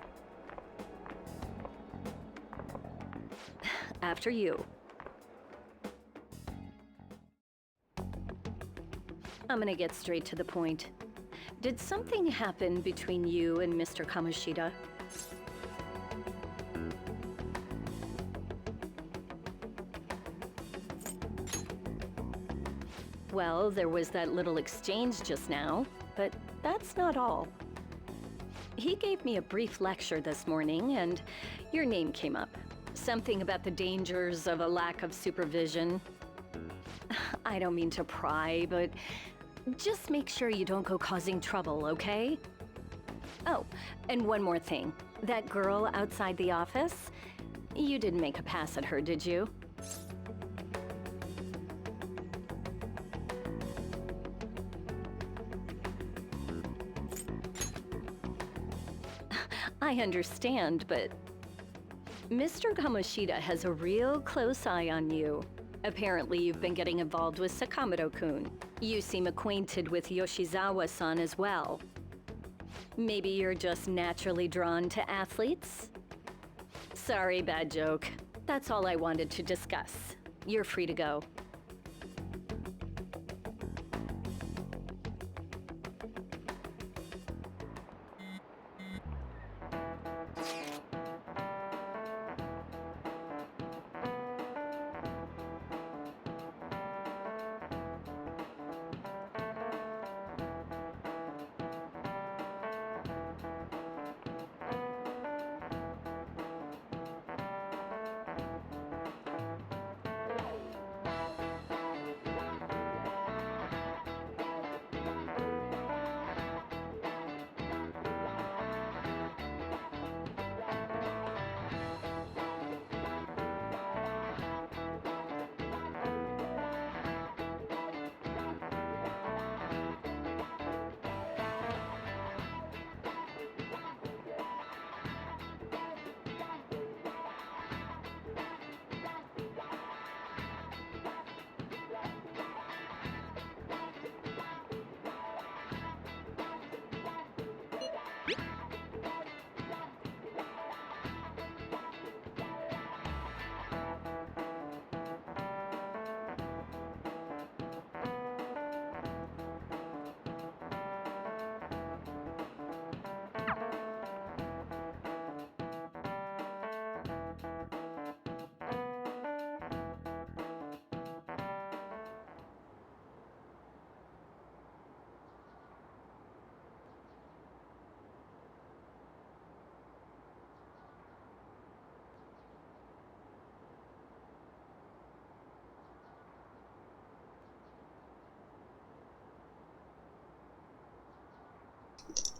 After you. I'm gonna get straight to the point. Did something happen between you and Mr. Kamoshida? Well, there was that little exchange just now, but that's not all. He gave me a brief lecture this morning, and your name came up. Something about the dangers of a lack of supervision. I don't mean to pry, but just make sure you don't go causing trouble, okay? Oh, and one more thing. That girl outside the office, you didn't make a pass at her, did you? I understand, but Mr. Kamoshida has a real close eye on you. Apparently, you've been getting involved with Sakamoto-kun. You seem acquainted with Yoshizawa-san as well. Maybe you're just naturally drawn to athletes? Sorry, bad joke. That's all I wanted to discuss. You're free to go.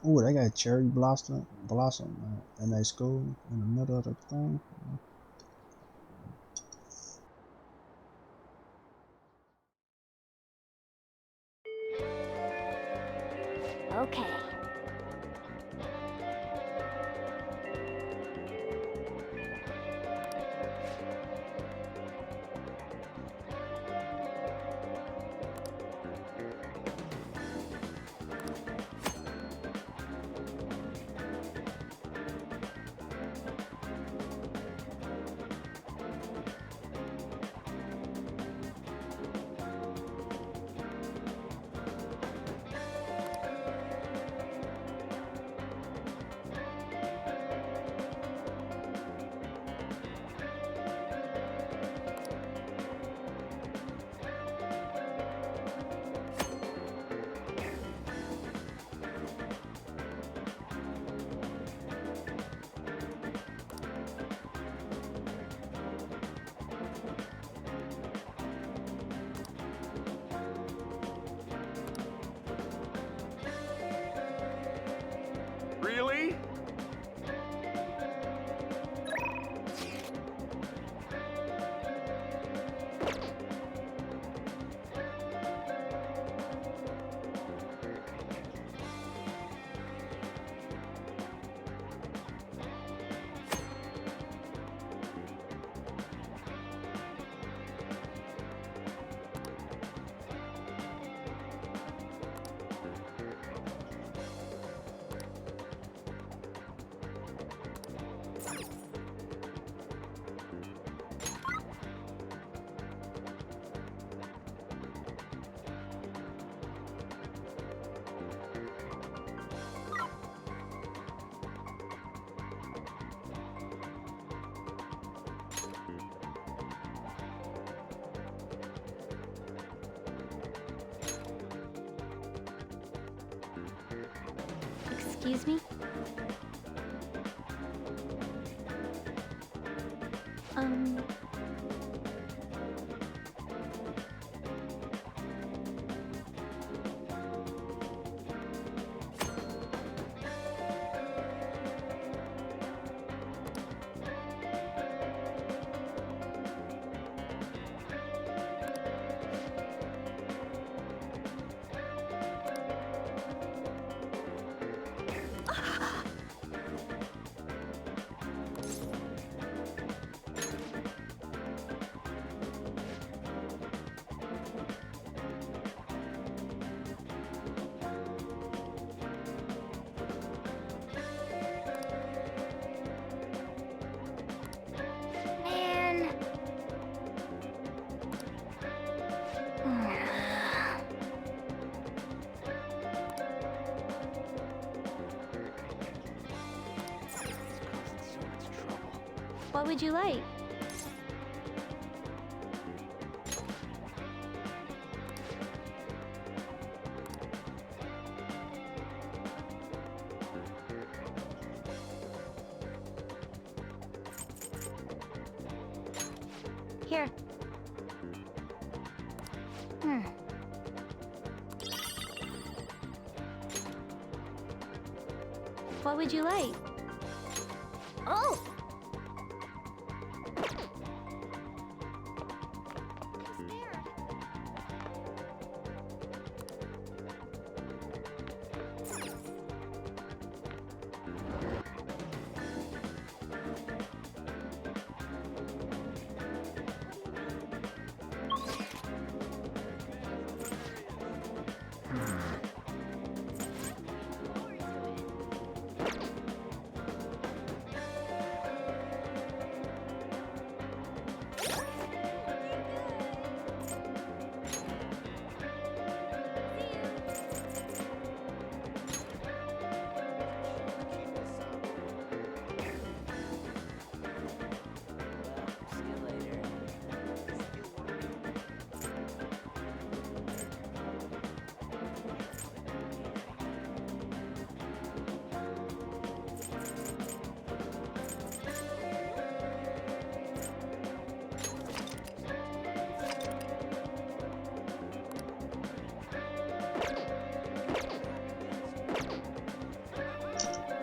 Ooh, they got cherry blossom in their school in the middle of the thing. Okay. Excuse me? What would you like? Here. What would you like? Oh!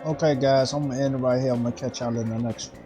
Okay, guys, I'm gonna end it right here. I'm gonna catch y'all in the next one.